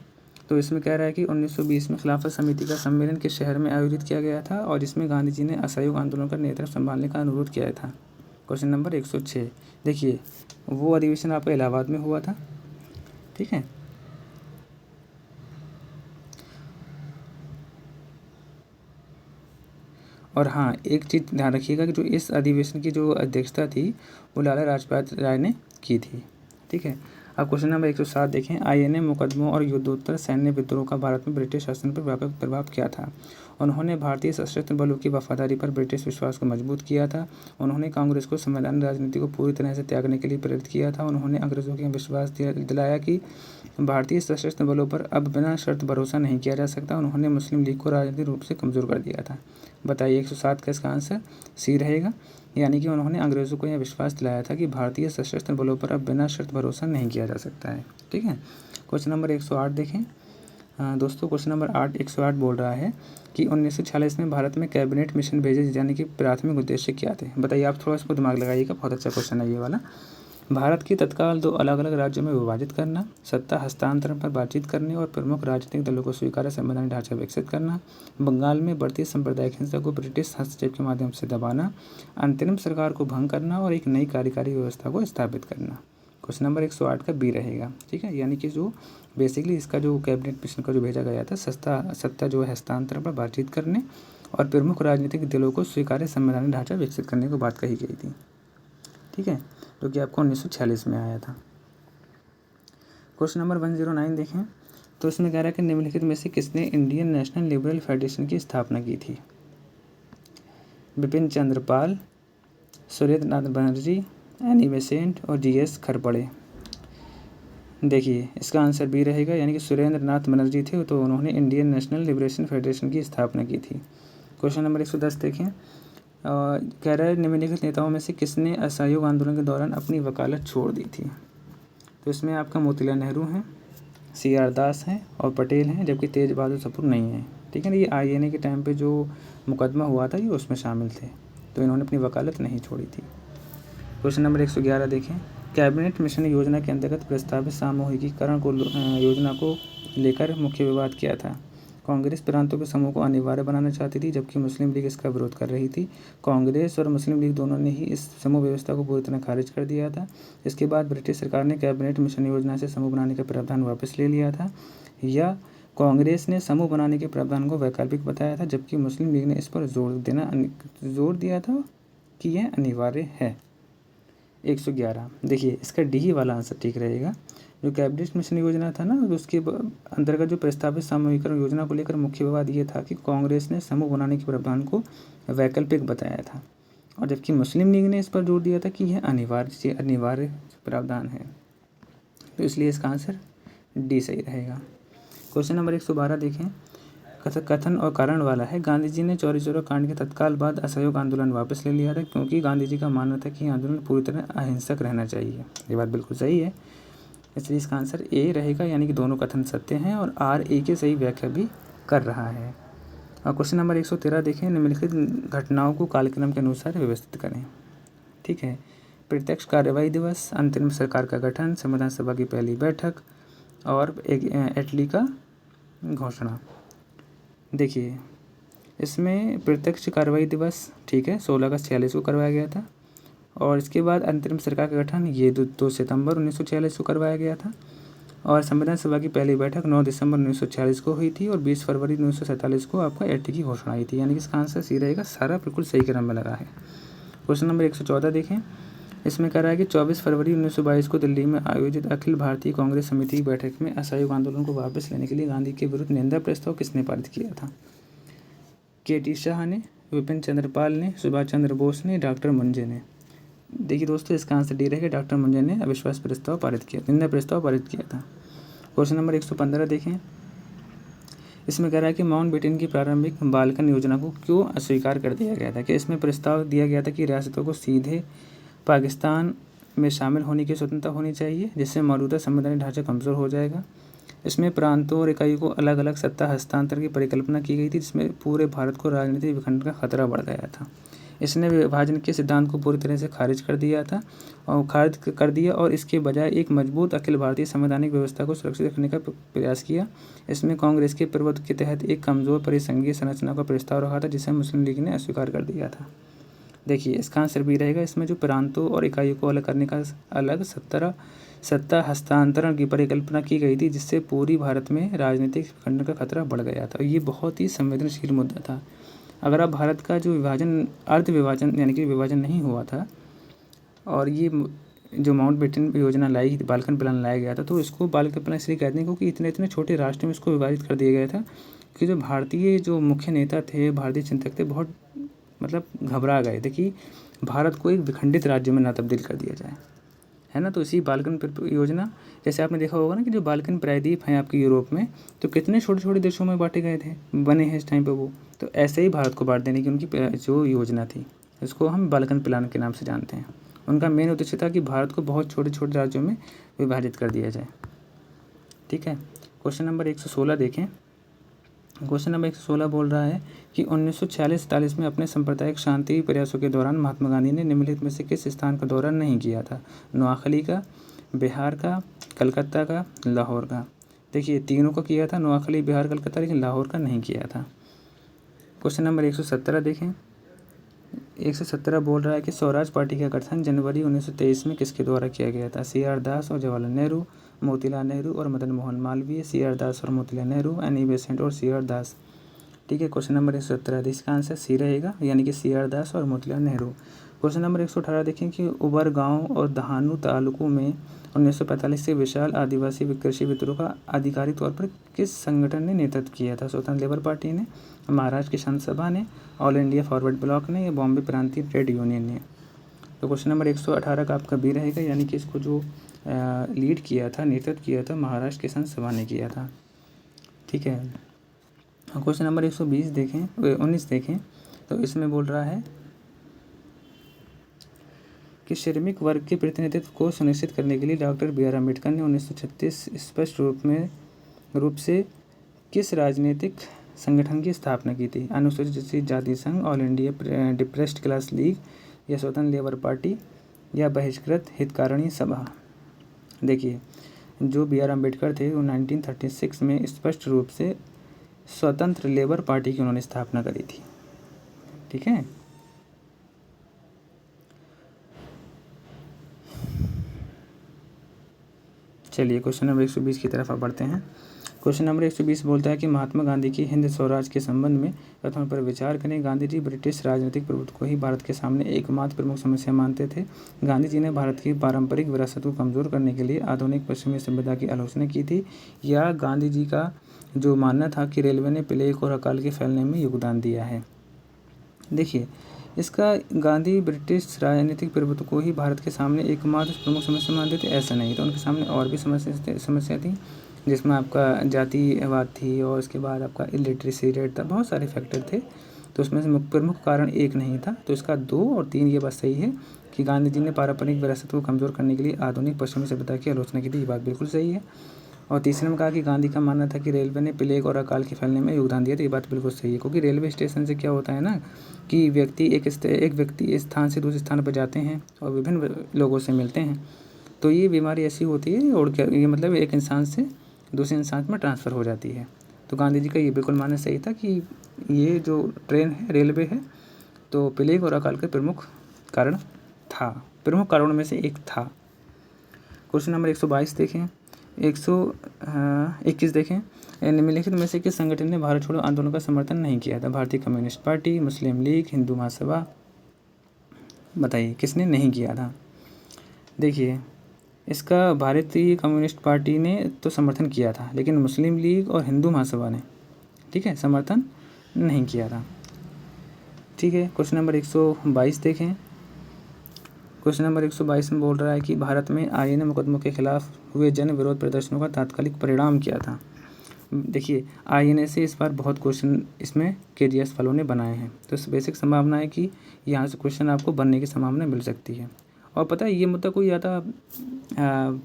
तो इसमें कह रहा है कि 1920 में खिलाफत समिति का सम्मेलन किस शहर में आयोजित किया गया था, और जिसमें गांधी जी ने असहयोग आंदोलन का नेतृत्व संभालने का अनुरोध किया था? Question number 106। देखिए वो अधिवेशन आपका इलाहाबाद में हुआ था। ठीक है। और हाँ एक चीज़ ध्यान रखिएगा कि जो इस अधिवेशन की जो अध्यक्षता थी वो लाला लाजपत राय ने की थी। ठीक है। अब क्वेश्चन नंबर 107 देखें, आईएनए मुकदमों और युद्धोत्तर सैन्य विद्रोह का भारत में ब्रिटिश शासन पर व्यापक प्रभाव क्या था? उन्होंने भारतीय सशस्त्र बलों की वफादारी पर ब्रिटिश विश्वास को मजबूत किया था। उन्होंने कांग्रेस को संवैधानिक राजनीति को पूरी तरह से त्यागने के लिए प्रेरित किया था। उन्होंने अंग्रेजों को विश्वास दिलाया कि भारतीय सशस्त्र बलों पर अब बिना शर्त भरोसा नहीं किया जा सकता। उन्होंने मुस्लिम लीग को राजनीतिक रूप से कमज़ोर कर दिया था। बताइए 107 का इसका आंसर सी रहेगा, यानी कि उन्होंने अंग्रेज़ों को यह विश्वास दिलाया था कि भारतीय सशस्त्र बलों पर अब बिना शर्त भरोसा नहीं किया जा सकता है। ठीक है। क्वेश्चन नंबर 108 देखें। दोस्तों क्वेश्चन नंबर 108 बोल रहा है कि 1946 में भारत में कैबिनेट मिशन भेजे जाने के प्राथमिक उद्देश्य क्या थे? बताइए, आप थोड़ा इसको दिमाग लगाइएगा, बहुत अच्छा क्वेश्चन है ये वाला। भारत की तत्काल 2 अलग अलग राज्यों में विभाजित करना, सत्ता हस्तांतरण पर बातचीत करने और प्रमुख राजनीतिक दलों को स्वीकार्य संवैधानिक ढांचा विकसित करना, बंगाल में बढ़ती सांप्रदायिक हिंसा को ब्रिटिश हस्तक्षेप के माध्यम से दबाना, अंतरिम सरकार को भंग करना और एक नई कार्यकारी व्यवस्था को स्थापित करना। क्वेश्चन नंबर 108 का बी रहेगा। ठीक है। यानी कि जो बेसिकली इसका जो कैबिनेट मिशन का जो भेजा गया था, सत्ता जो है हस्तांतरण पर बातचीत करने और प्रमुख राजनीतिक दलों को स्वीकार्य संवैधानिक ढांचा विकसित करने को बात कही गई थी। ठीक है। जो कि आपको 1946 में आया था। क्वेश्चन नंबर 109 देखें, तो इसमें कह रहा है कि निम्नलिखित में से किसने इंडियन नेशनल लिबरल फेडरेशन की स्थापना की थी? बिपिन चंद्र पाल, सुरेंद्र नाथ बनर्जी, एनी बेसेंट और जीएस खरपड़े। देखिए इसका आंसर बी रहेगा, यानी कि सुरेंद्र नाथ बनर्जी थे, तो उन्होंने इंडियन नेशनल लिबरेशन फेडरेशन की स्थापना की थी। क्वेश्चन नंबर 110 देखें, कह रहा है निम्नलिखित नेताओं में से किसने असहयोग आंदोलन के दौरान अपनी वकालत छोड़ दी थी? तो इसमें आपका मोतीलाल नेहरू हैं, CR दास हैं और पटेल हैं, जबकि तेज बहादुर सप्रू नहीं है। ठीक है ना। ये INA के टाइम पे जो मुकदमा हुआ था ये उसमें शामिल थे, तो इन्होंने अपनी वकालत नहीं छोड़ी थी। क्वेश्चन नंबर 111 देखें, कैबिनेट मिशन योजना के अंतर्गत प्रस्तावित सामूहिकीकरण को योजना को लेकर मुख्य विवाद क्या था? कांग्रेस प्रांतों के समूह को अनिवार्य बनाना चाहती थी, जबकि मुस्लिम लीग इसका विरोध कर रही थी। कांग्रेस और मुस्लिम लीग दोनों ने ही इस समूह व्यवस्था को पूरी तरह खारिज कर दिया था। इसके बाद ब्रिटिश सरकार ने कैबिनेट मिशन योजना से समूह बनाने का प्रावधान वापस ले लिया था, या कांग्रेस ने समूह बनाने के प्रावधान को वैकल्पिक बताया था, जबकि मुस्लिम लीग ने इस पर जोर दिया था कि यह अनिवार्य है। 111 देखिए, इसका डी वाला आंसर ठीक रहेगा। जो कैबिनेट मिशन योजना था ना, उसके अंतर्गत जो प्रस्तावित सामूहिकरण योजना को लेकर मुख्य विवाद ये था कि कांग्रेस ने समूह बनाने के प्रावधान को वैकल्पिक बताया था, और जबकि मुस्लिम लीग ने इस पर जोर दिया था कि यह अनिवार्य प्रावधान है। तो इसलिए इसका आंसर डी सही रहेगा। क्वेश्चन नंबर 112 देखें, कथन और कारण वाला है। गांधी जी ने चौरी चौरा कांड के तत्काल बाद असहयोग आंदोलन वापस ले लिया था, क्योंकि गांधी जी का मानना था कि आंदोलन पूरी तरह अहिंसक रहना चाहिए। ये बात बिल्कुल सही है, इसलिए इसका आंसर ए रहेगा, यानी कि दोनों कथन सत्य हैं और आर ए की सही व्याख्या भी कर रहा है। और क्वेश्चन नंबर 113 देखें, निम्नलिखित घटनाओं को कालक्रम के अनुसार व्यवस्थित करें। ठीक है, प्रत्यक्ष कार्यवाही दिवस, अंतरिम सरकार का गठन, संविधान सभा की पहली बैठक और एटली का घोषणा। देखिए, इसमें प्रत्यक्ष कार्रवाई दिवस ठीक है 16 अगस्त 46 को करवाया गया था, और इसके बाद अंतरिम सरकार का गठन ये 2 सितंबर 1946 को करवाया गया था, और संविधान सभा की पहली बैठक 9 दिसंबर 1946 को हुई थी, और 20 फरवरी 1947 को आपका एटली की घोषणा आई थी, यानी कि इसका आंसर सी रहेगा। सारा बिल्कुल सही क्रम में लगा है। क्वेश्चन नंबर 114 देखें, इसमें कह रहा है कि 24 फरवरी 1922 को दिल्ली में आयोजित अखिल भारतीय कांग्रेस समिति की बैठक में असहयोग आंदोलन को वापस लेने के लिए गांधी के विरुद्ध निंदा प्रस्ताव किसने पारित किया था? KT शाह ने, विपिन चंद्र पाल ने, सुभाष चंद्र बोस ने, डॉक्टर मुंजे ने। देखिए दोस्तों, इसका आंसर डी रहेगा, डॉक्टर मुंजे ने अविश्वास प्रस्ताव पारित किया, निंदा प्रस्ताव पारित किया था। क्वेश्चन नंबर 115 देखें, इसमें कह रहा है कि माउंटबेटन की प्रारंभिक बाल्कन योजना को क्यों अस्वीकार कर दिया गया था? कि इसमें प्रस्ताव दिया गया था कि रियासतों को सीधे पाकिस्तान में शामिल होने की स्वतंत्रता होनी चाहिए, जिससे मौजूदा संवैधानिक ढांचा कमज़ोर हो जाएगा। इसमें प्रांतों और इकाइयों को अलग अलग सत्ता हस्तांतरण की परिकल्पना की गई थी, जिसमें पूरे भारत को राजनीतिक विखंडन का खतरा बढ़ गया था। इसने विभाजन के सिद्धांत को पूरी तरह से खारिज कर दिया था और इसके बजाय एक मजबूत अखिल भारतीय संवैधानिक व्यवस्था को सुरक्षित रखने का प्रयास किया। इसमें कांग्रेस के प्रभुत्व के तहत एक कमज़ोर परिसंघीय संरचना का प्रस्ताव रखा था, जिसे मुस्लिम लीग ने अस्वीकार कर दिया था। देखिए, इसका आंसर भी रहेगा। इसमें जो प्रांतों और इकाइयों को अलग करने का अलग सत्ता हस्तांतरण की परिकल्पना की गई थी, जिससे पूरी भारत में राजनीतिक विखंडन का खतरा बढ़ गया था। ये बहुत ही संवेदनशील मुद्दा था। अगर आप भारत का जो अर्ध विभाजन यानी कि विभाजन नहीं हुआ था, और ये जो माउंटबेटन योजना लाई, बाल्कन प्लान लाया गया था, तो इसको बाल्कन प्लान इसलिए कहते हैं क्योंकि इतने इतने छोटे राष्ट्र में इसको विभाजित कर दिया गया था कि जो भारतीय जो मुख्य नेता थे, भारतीय चिंतक थे, बहुत घबरा गए थे कि भारत को एक विखंडित राज्य में ना तब्दील कर दिया जाए, है ना। तो इसी बाल्कन योजना, जैसे आपने देखा होगा ना कि जो बाल्कन प्रायद्वीप हैं आपके यूरोप में, तो कितने छोटे छोटे देशों में बांटे गए थे, बने हैं इस टाइम पे वो। तो ऐसे ही भारत को बांट देने की उनकी जो योजना थी, इसको हम बाल्कन प्लान के नाम से जानते हैं। उनका मेन उद्देश्य था कि भारत को बहुत छोटे छोटे राज्यों में विभाजित कर दिया जाए। ठीक है, क्वेश्चन नंबर 116 देखें। क्वेश्चन नंबर 116 बोल रहा है कि 1946-47 में अपने सांप्रदायिक शांति प्रयासों के दौरान महात्मा गांधी ने निम्नलिखित में से किस स्थान का दौरा नहीं किया था? नोआखली का, बिहार का, कलकत्ता का, लाहौर का। देखिए, तीनों का किया था, नोआखली, बिहार, कलकत्ता, लेकिन लाहौर का नहीं किया था। क्वेश्चन नंबर 117 देखें। 117 बोल रहा है कि स्वराज पार्टी का गठन जनवरी 1923 में किसके द्वारा किया गया था? CR दास और जवाहरलाल नेहरू, मोतीलाल नेहरू और मदन मोहन मालवीय, CR दास और मोतीलाल नेहरू, एनी बेसेंट और CR दास। ठीक है, क्वेश्चन नंबर 117 इसका आंसर सी रहेगा, यानी कि CR दास और मोतीलाल नेहरू। क्वेश्चन नंबर 118 देखें कि उबर गांव और दहानू तालुकों में 1945 से विशाल आदिवासी कृषि विद्रोह का आधिकारिक तौर पर किस संगठन ने नेतृत्व किया था? स्वतंत्र लेबर पार्टी ने, महाराष्ट्र किसान सभा ने, ऑल इंडिया फॉरवर्ड ब्लॉक ने, या बॉम्बे प्रांतीय ट्रेड यूनियन ने। तो क्वेश्चन नंबर 118 का आपका बी रहेगा, यानी कि इसको जो लीड किया था, नेतृत्व किया था, महाराष्ट्र किसान सभा ने किया था। ठीक है, क्वेश्चन नंबर 119 देखें। तो इसमें बोल रहा है कि श्रमिक वर्ग के प्रतिनिधित्व को सुनिश्चित करने के लिए डॉक्टर BR अम्बेडकर ने 1936 स्पष्ट रूप से किस राजनीतिक संगठन की स्थापना की थी? अनुसूचित जाति संघ, all India depressed class league, या स्वतंत्र लेबर पार्टी, या बहिष्कृत हितकारिणी सभा? देखिए, जो बी आर अम्बेडकर थे वो 1936 में स्पष्ट रूप से स्वतंत्र लेबर पार्टी की उन्होंने स्थापना करी थी। ठीक है। चलिए क्वेश्चन नंबर 120 की तरफ आप बढ़ते हैं। क्वेश्चन नंबर 120 बोलता है कि महात्मा गांधी की हिंद स्वराज के संबंध में कथनों पर विचार करें। गांधी जी ब्रिटिश राजनीतिक प्रभुत्व को ही भारत के सामने एकमात्र प्रमुख समस्या मानते थे। गांधी जी ने भारत की पारंपरिक विरासत को कमज़ोर करने के लिए आधुनिक पश्चिमी सभ्यता की आलोचना की थी, या गांधी जी का जो मानना था कि रेलवे ने प्लेग और अकाल के फैलने में योगदान दिया है? देखिए, इसका गांधी ब्रिटिश राजनीतिक प्रभुत्व को ही भारत के सामने एकमात्र प्रमुख समस्या मानते थे, ऐसा नहीं। तो उनके सामने और भी समस्या थी, जिसमें आपका जातिवाद थी और उसके बाद आपका इलिटरेसी रेट था, बहुत सारे फैक्टर थे। तो उसमें से प्रमुख कारण एक नहीं था। तो इसका 2 और 3 ये बात सही है कि गांधी जी ने पारंपरिक विरासत को कमज़ोर करने के लिए आधुनिक पश्चिमी सभ्यता की आलोचना की थी, ये बात बिल्कुल सही है। और तीसरे में कहा कि गांधी का मानना था कि रेलवे ने प्लेग और अकाल के फैलने में योगदान दिया, तो ये बात बिल्कुल सही है। क्योंकि रेलवे स्टेशन से क्या होता है ना कि एक व्यक्ति इस स्थान से दूसरे स्थान पर जाते हैं और विभिन्न लोगों से मिलते हैं, तो ये बीमारी ऐसी होती है और क्या ये मतलब एक इंसान से दूसरे इंसान में ट्रांसफ़र हो जाती है। तो गांधी जी का ये बिल्कुल मानना सही था कि ये जो ट्रेन है, रेलवे है, तो प्लेग और अकाल का प्रमुख कारण था, प्रमुख कारणों में से एक था। क्वेश्चन नंबर 122 देखें, 121 देखें। निम्नलिखित में से किस संगठन ने भारत छोड़ो आंदोलन का समर्थन नहीं किया था? भारतीय कम्युनिस्ट पार्टी, मुस्लिम लीग, हिंदू महासभा? बताइए किसने नहीं किया था? देखिए, इसका भारतीय कम्युनिस्ट पार्टी ने तो समर्थन किया था, लेकिन मुस्लिम लीग और हिंदू महासभा ने, ठीक है, समर्थन नहीं किया था। ठीक है। क्वेश्चन नंबर 122 देखें। क्वेश्चन नंबर 122 में बोल रहा है कि भारत में आईएनए मुकदमों के खिलाफ हुए जन विरोध प्रदर्शनों का तात्कालिक परिणाम क्या था? देखिए, आईएनए से इस बार बहुत क्वेश्चन इसमें केजीएस वालों ने बनाए हैं, तो इस बेसिक संभावना है कि यहाँ से क्वेश्चन आपको बनने की संभावना मिल सकती है। और पता है ये मुद्दा कोई ज़्यादा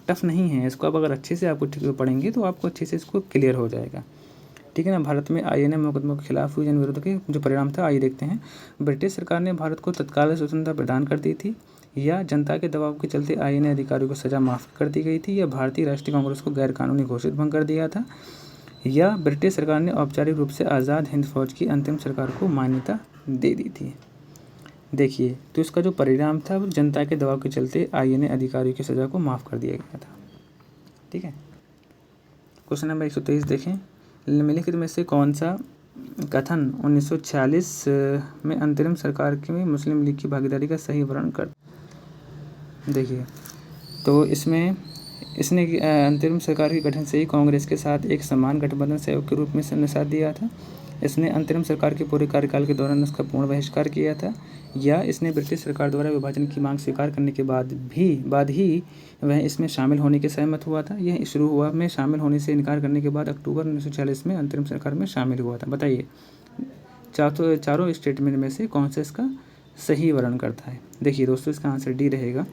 टफ नहीं है, इसको आप अगर अच्छे से आपको ठीक से पढ़ेंगे तो आपको अच्छे से इसको क्लियर हो जाएगा। ठीक है ना। भारत में आईएनए मुकदमों के खिलाफ हुए जन विरोध के जो परिणाम था, आइए देखते हैं। ब्रिटिश सरकार ने भारत को तत्काल स्वतंत्रता प्रदान कर दी थी, या जनता के दबाव के चलते आईएनए अधिकारियों को सज़ा माफ़ कर दी गई थी, या भारतीय राष्ट्रीय कांग्रेस को गैरकानूनी घोषित भंग कर दिया था, या ब्रिटिश सरकार ने औपचारिक रूप से आज़ाद हिंद फौज की अंतिम सरकार को मान्यता दे दी थी। देखिए, तो इसका जो परिणाम था वो जनता के दबाव के चलते आईएनए अधिकारियों की सज़ा को माफ़ कर दिया गया था। ठीक है। क्वेश्चन नंबर 123 देखें। निम्नलिखित में से कौन सा कथन 1946 में अंतरिम सरकार में मुस्लिम लीग की भागीदारी का सही वर्णन कर? देखिए, तो इसमें इसने अंतरिम सरकार के गठन से ही कांग्रेस के साथ एक समान गठबंधन सहयोग के रूप में साथ दिया था। इसने अंतरिम सरकार के पूरे कार्यकाल के दौरान उसका पूर्ण बहिष्कार किया था, या इसने ब्रिटिश सरकार द्वारा विभाजन की मांग स्वीकार करने के बाद ही वह इसमें शामिल होने के सहमत हुआ था। यह शुरू हुआ में शामिल होने से इनकार करने के बाद अक्टूबर 1940 में अंतरिम सरकार में शामिल हुआ था। बताइए चारों स्टेटमेंट में से कौन सा इसका सही वर्णन करता है? देखिए दोस्तों, इसका आंसर डी रहेगा,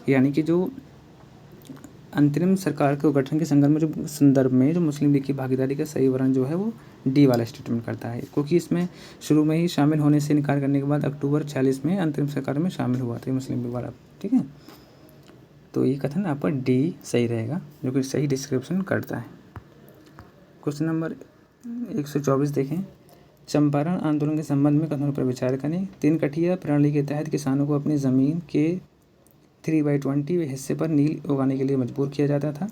यानी कि जो अंतरिम सरकार के गठन के संदर्भ में जो मुस्लिम लीग की भागीदारी का सही वर्णन जो है वो डी वाला स्टेटमेंट करता है, क्योंकि इसमें शुरू में ही शामिल होने से इनकार करने के बाद अक्टूबर 40 में अंतरिम सरकार में शामिल हुआ था मुस्लिम लीग वाला। ठीक है, तो ये कथन आपका डी सही रहेगा, जो कि सही डिस्क्रिप्शन करता है। क्वेश्चन नंबर 124 देखें। चंपारण आंदोलन के संबंध में कथनों पर विचार करें। 3 कठिया प्रणाली के तहत किसानों को अपनी ज़मीन के 3/20 हिस्से पर नील उगाने के लिए मजबूर किया जाता था।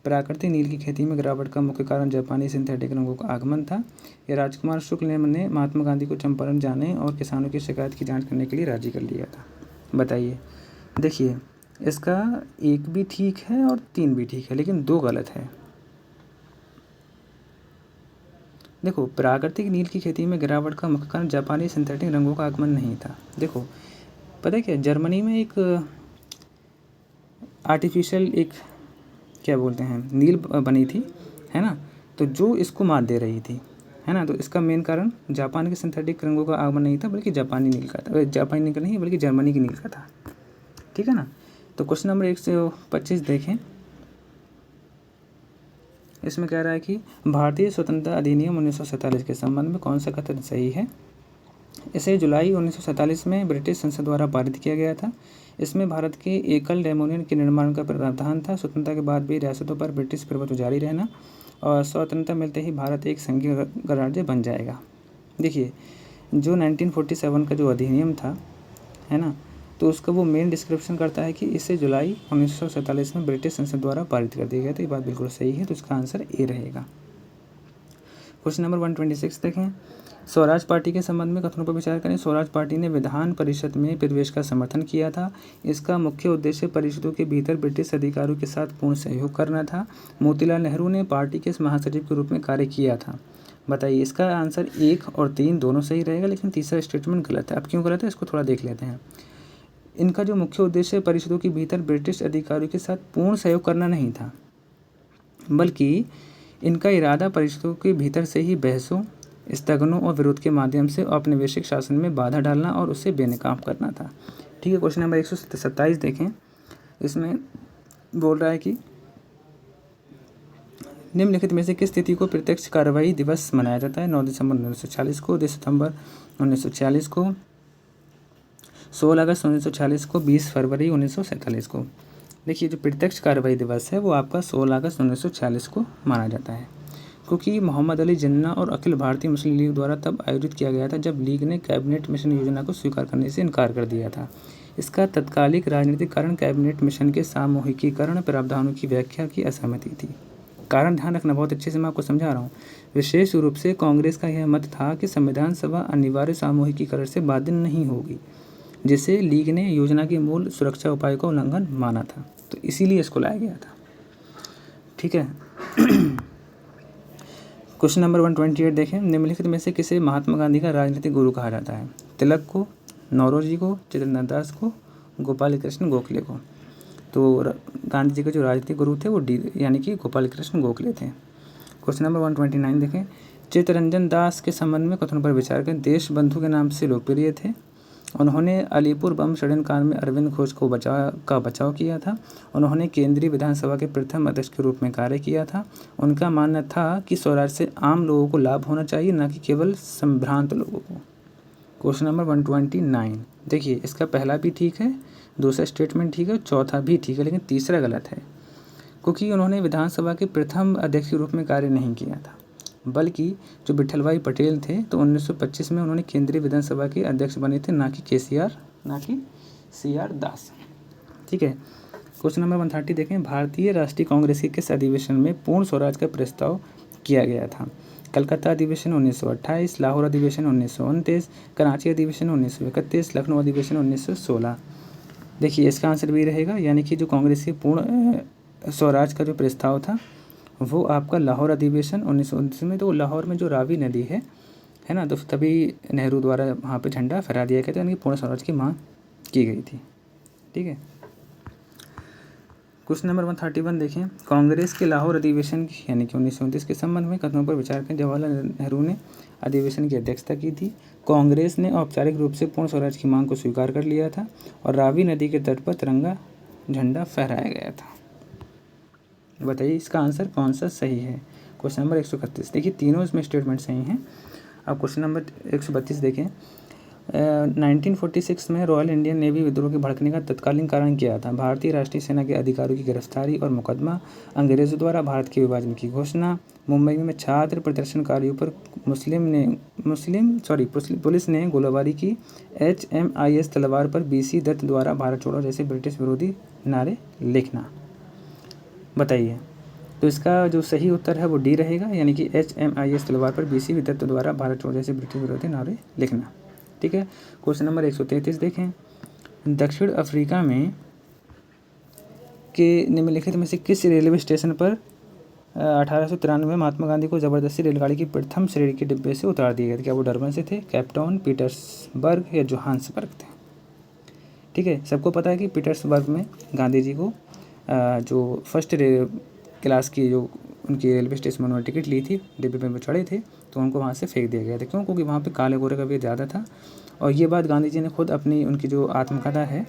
प्राकृतिक नील की खेती में गिरावट का मुख्य कारण जापानी सिंथेटिक रंगों का आगमन था। या राजकुमार शुक्ल ने महात्मा गांधी को चंपारण जाने और किसानों की शिकायत की जांच करने के लिए राजी कर लिया था। बताइए। देखिए, इसका 1 भी ठीक है और 3 भी ठीक है, लेकिन 2 गलत है। देखो, प्राकृतिक नील की खेती में गिरावट का मुख्य कारण जापानी सिंथेटिक रंगों का आगमन नहीं था। देखो, पता है क्या, जर्मनी में एक आर्टिफिशियल एक क्या बोलते हैं नील बनी थी, है ना, तो जो इसको मात दे रही थी, है ना, तो इसका मेन कारण जापान के सिंथेटिक रंगों का आगमन नहीं था, बल्कि जापानी नील का था। जापानी नील का नहीं, बल्कि जर्मनी की नील का था। ठीक है ना। तो क्वेश्चन नंबर 125 देखें। इसमें कह रहा है कि भारतीय स्वतंत्रता अधिनियम 1947 के संबंध में कौन सा कथन सही है। इसे जुलाई 1947 में ब्रिटिश संसद द्वारा पारित किया गया था। इसमें भारत के एकल डोमिनियन के निर्माण का प्रावधान था। स्वतंत्रता के बाद भी रियासतों पर ब्रिटिश प्रभुत्व जारी रहना और स्वतंत्रता मिलते ही भारत एक संघीय गणराज्य बन जाएगा। देखिए, जो 1947 का जो अधिनियम था, है ना, तो उसका वो मेन डिस्क्रिप्शन करता है कि इसे जुलाई 1947 में ब्रिटिश संसद द्वारा पारित कर दिया गया था। ये बात बिल्कुल सही है, तो इसका आंसर ए रहेगा। क्वेश्चन नंबर 126 देखें, स्वराज पार्टी के संबंध में कथनों पर विचार करें। स्वराज पार्टी ने विधान परिषद में प्रवेश का समर्थन किया था। इसका मुख्य उद्देश्य परिषदों के भीतर ब्रिटिश अधिकारियों के साथ पूर्ण सहयोग करना था। मोतीलाल नेहरू ने पार्टी के महासचिव के रूप में कार्य किया था। बताइए, इसका आंसर 1 और 3 दोनों सही रहेगा, लेकिन तीसरा स्टेटमेंट गलत है। अब क्यों गलत है, इसको थोड़ा देख लेते हैं। इनका जो मुख्य उद्देश्य परिषदों के भीतर ब्रिटिश अधिकारियों के साथ पूर्ण सहयोग करना नहीं था, बल्कि इनका इरादा परिषदों के भीतर से ही बहसों, स्थगनों और विरोध के माध्यम से औपनिवेशिक शासन में बाधा डालना और उसे बेनकाब करना था। ठीक है, क्वेश्चन नंबर 127 देखें। इसमें बोल रहा है कि निम्नलिखित में से किस तिथि को प्रत्यक्ष कार्रवाई दिवस मनाया जाता है। 9 दिसंबर 1946 को, 10 सितंबर 1946 को, 16 अगस्त 1946 को, 20 फरवरी 1947 को। देखिए, जो प्रत्यक्ष कार्रवाई दिवस है वो आपका 16 अगस्त 1946 को माना जाता है, क्योंकि मोहम्मद अली जिन्ना और अखिल भारतीय मुस्लिम लीग द्वारा तब आयोजित किया गया था जब लीग ने कैबिनेट मिशन योजना को स्वीकार करने से इनकार कर दिया था। इसका तत्कालिक राजनीतिक कारण कैबिनेट मिशन के सामूहिकीकरण प्रावधानों की व्याख्या की असहमति थी। कारण ध्यान रखना, बहुत अच्छे से मैं आपको समझा रहा हूँ। विशेष रूप से कांग्रेस का यह मत था कि संविधान सभा अनिवार्य सामूहिकीकरण से बाधित नहीं होगी, जिसे लीग ने योजना के मूल सुरक्षा उपाय का उल्लंघन माना था, तो इसीलिए इसको लाया गया था। ठीक है। क्वेश्चन नंबर 128 देखें। निम्नलिखित में से किसे महात्मा गांधी का राजनीतिक गुरु कहा जाता है। तिलक को, नौरोजी को, चित्रेंद्र दास को, गोपाल कृष्ण गोखले को। तो गांधी जी के जो राजनीतिक गुरु थे वो यानी कि गोपाल कृष्ण गोखले थे। क्वेश्चन नंबर 129 देखें। चित्तरंजन दास के संबंध में कथनों पर विचार करें। देशबंधु के नाम से लोकप्रिय थे। उन्होंने अलीपुर बम षड्यंत्र में अरविंद घोष को बचाव किया था। उन्होंने केंद्रीय विधानसभा के प्रथम अध्यक्ष के रूप में कार्य किया था। उनका मानना था कि स्वराज से आम लोगों को लाभ होना चाहिए, न कि केवल संभ्रांत लोगों को। क्वेश्चन नंबर 129 देखिए, इसका पहला भी ठीक है, दूसरा स्टेटमेंट ठीक है, चौथा भी ठीक है, लेकिन तीसरा गलत है, क्योंकि उन्होंने विधानसभा के प्रथम अध्यक्ष के रूप में कार्य नहीं किया था, बल्कि जो विठल भाई पटेल थे तो 1925 में उन्होंने केंद्रीय विधानसभा के अध्यक्ष बने थे, ना कि CR दास। ठीक है। क्वेश्चन नंबर 130 देखें। भारतीय राष्ट्रीय कांग्रेस के किस अधिवेशन में पूर्ण स्वराज का प्रस्ताव किया गया था। कलकत्ता अधिवेशन 1928, लाहौर अधिवेशन 1929, कराची अधिवेशन 1931, लखनऊ अधिवेशन 1916। देखिए, इसका आंसर भी रहेगा, यानी कि जो कांग्रेस के पूर्ण स्वराज का जो प्रस्ताव था वो आपका लाहौर अधिवेशन 1929 में। तो लाहौर में जो रावी नदी है ना, तो तभी नेहरू द्वारा वहाँ पे झंडा फहरा दिया गया था, यानी कि पूर्ण स्वराज की मांग की गई थी। ठीक है। क्वेश्चन नंबर 131 देखें। कांग्रेस के लाहौर अधिवेशन यानी कि 1929 के संबंध में कथनों पर विचार करें। जवाहरलाल नेहरू ने अधिवेशन की अध्यक्षता की थी। कांग्रेस ने औपचारिक रूप से पूर्ण स्वराज की मांग को स्वीकार कर लिया था और रावी नदी के तट पर तिरंगा झंडा फहराया गया था। बताइए, इसका आंसर कौन सा सही है। क्वेश्चन नंबर 131 देखिए, तीनों इसमें स्टेटमेंट सही हैं। अब क्वेश्चन नंबर 132 देखें। 1946 में रॉयल इंडियन नेवी विद्रोह के भड़कने का तत्कालीन कारण क्या था। भारतीय राष्ट्रीय सेना के अधिकारियों की गिरफ्तारी और मुकदमा, अंग्रेजों द्वारा भारत के विभाजन की घोषणा, मुंबई में छात्र प्रदर्शनकारियों पर पुलिस ने गोलीबारी की, HMIS तलवार पर BC दत्त द्वारा भारत छोड़ो जैसे ब्रिटिश विरोधी नारे लिखना। बताइए, तो इसका जो सही उत्तर है वो डी रहेगा, यानी कि HMIS तलवार पर BC दत्त द्वारा भारत छोड़ो जैसे ब्रिटिश विरोधी नारे लिखना। ठीक है। क्वेश्चन नंबर 133 देखें। दक्षिण अफ्रीका में के निम्नलिखित में से किस रेलवे स्टेशन पर 1893 में महात्मा गांधी को जबरदस्ती रेलगाड़ी की प्रथम श्रेणी के डिब्बे से उतार दिए गए थे। क्या वो डरबन से थे, कैपटाउन, पीटर्सबर्ग या जोहान्सबर्ग थे। ठीक है। सबको पता है कि पीटर्सबर्ग में गांधी जी को जो फर्स्ट क्लास की जो उनकी रेलवे स्टेशन में उन्होंने टिकट ली थी, डिब्बे में चढ़े थे, तो उनको वहाँ से फेंक दिया गया था। क्यों? क्योंकि वहाँ पे काले गोरे का भी ज़्यादा था। और ये बात गांधी जी ने खुद अपनी उनकी जो आत्मकथा है,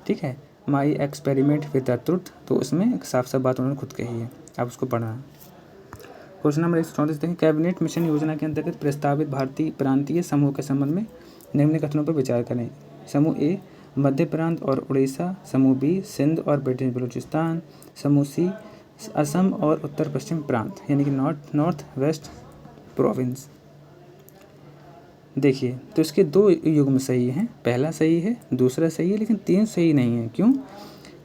ठीक है, my experiment with the truth, तो उसमें एक साफ साफ बात उन्होंने खुद कही है। आप उसको पढ़ना। क्वेश्चन नंबर 134 देखें, कैबिनेट मिशन योजना के अंतर्गत प्रस्तावित भारतीय प्रांतीय समूह के संबंध में निम्न कथनों पर विचार करें। समूह ए मध्य प्रांत और उड़ीसा, समूह बी सिंध और ब्रिटिश बलूचिस्तान, समूह सी असम और उत्तर पश्चिम प्रांत यानी कि नॉर्थ वेस्ट प्रोविंस। देखिए तो इसके 2 युग्म सही हैं, पहला सही है, दूसरा सही है, लेकिन 3 सही नहीं है। क्यों?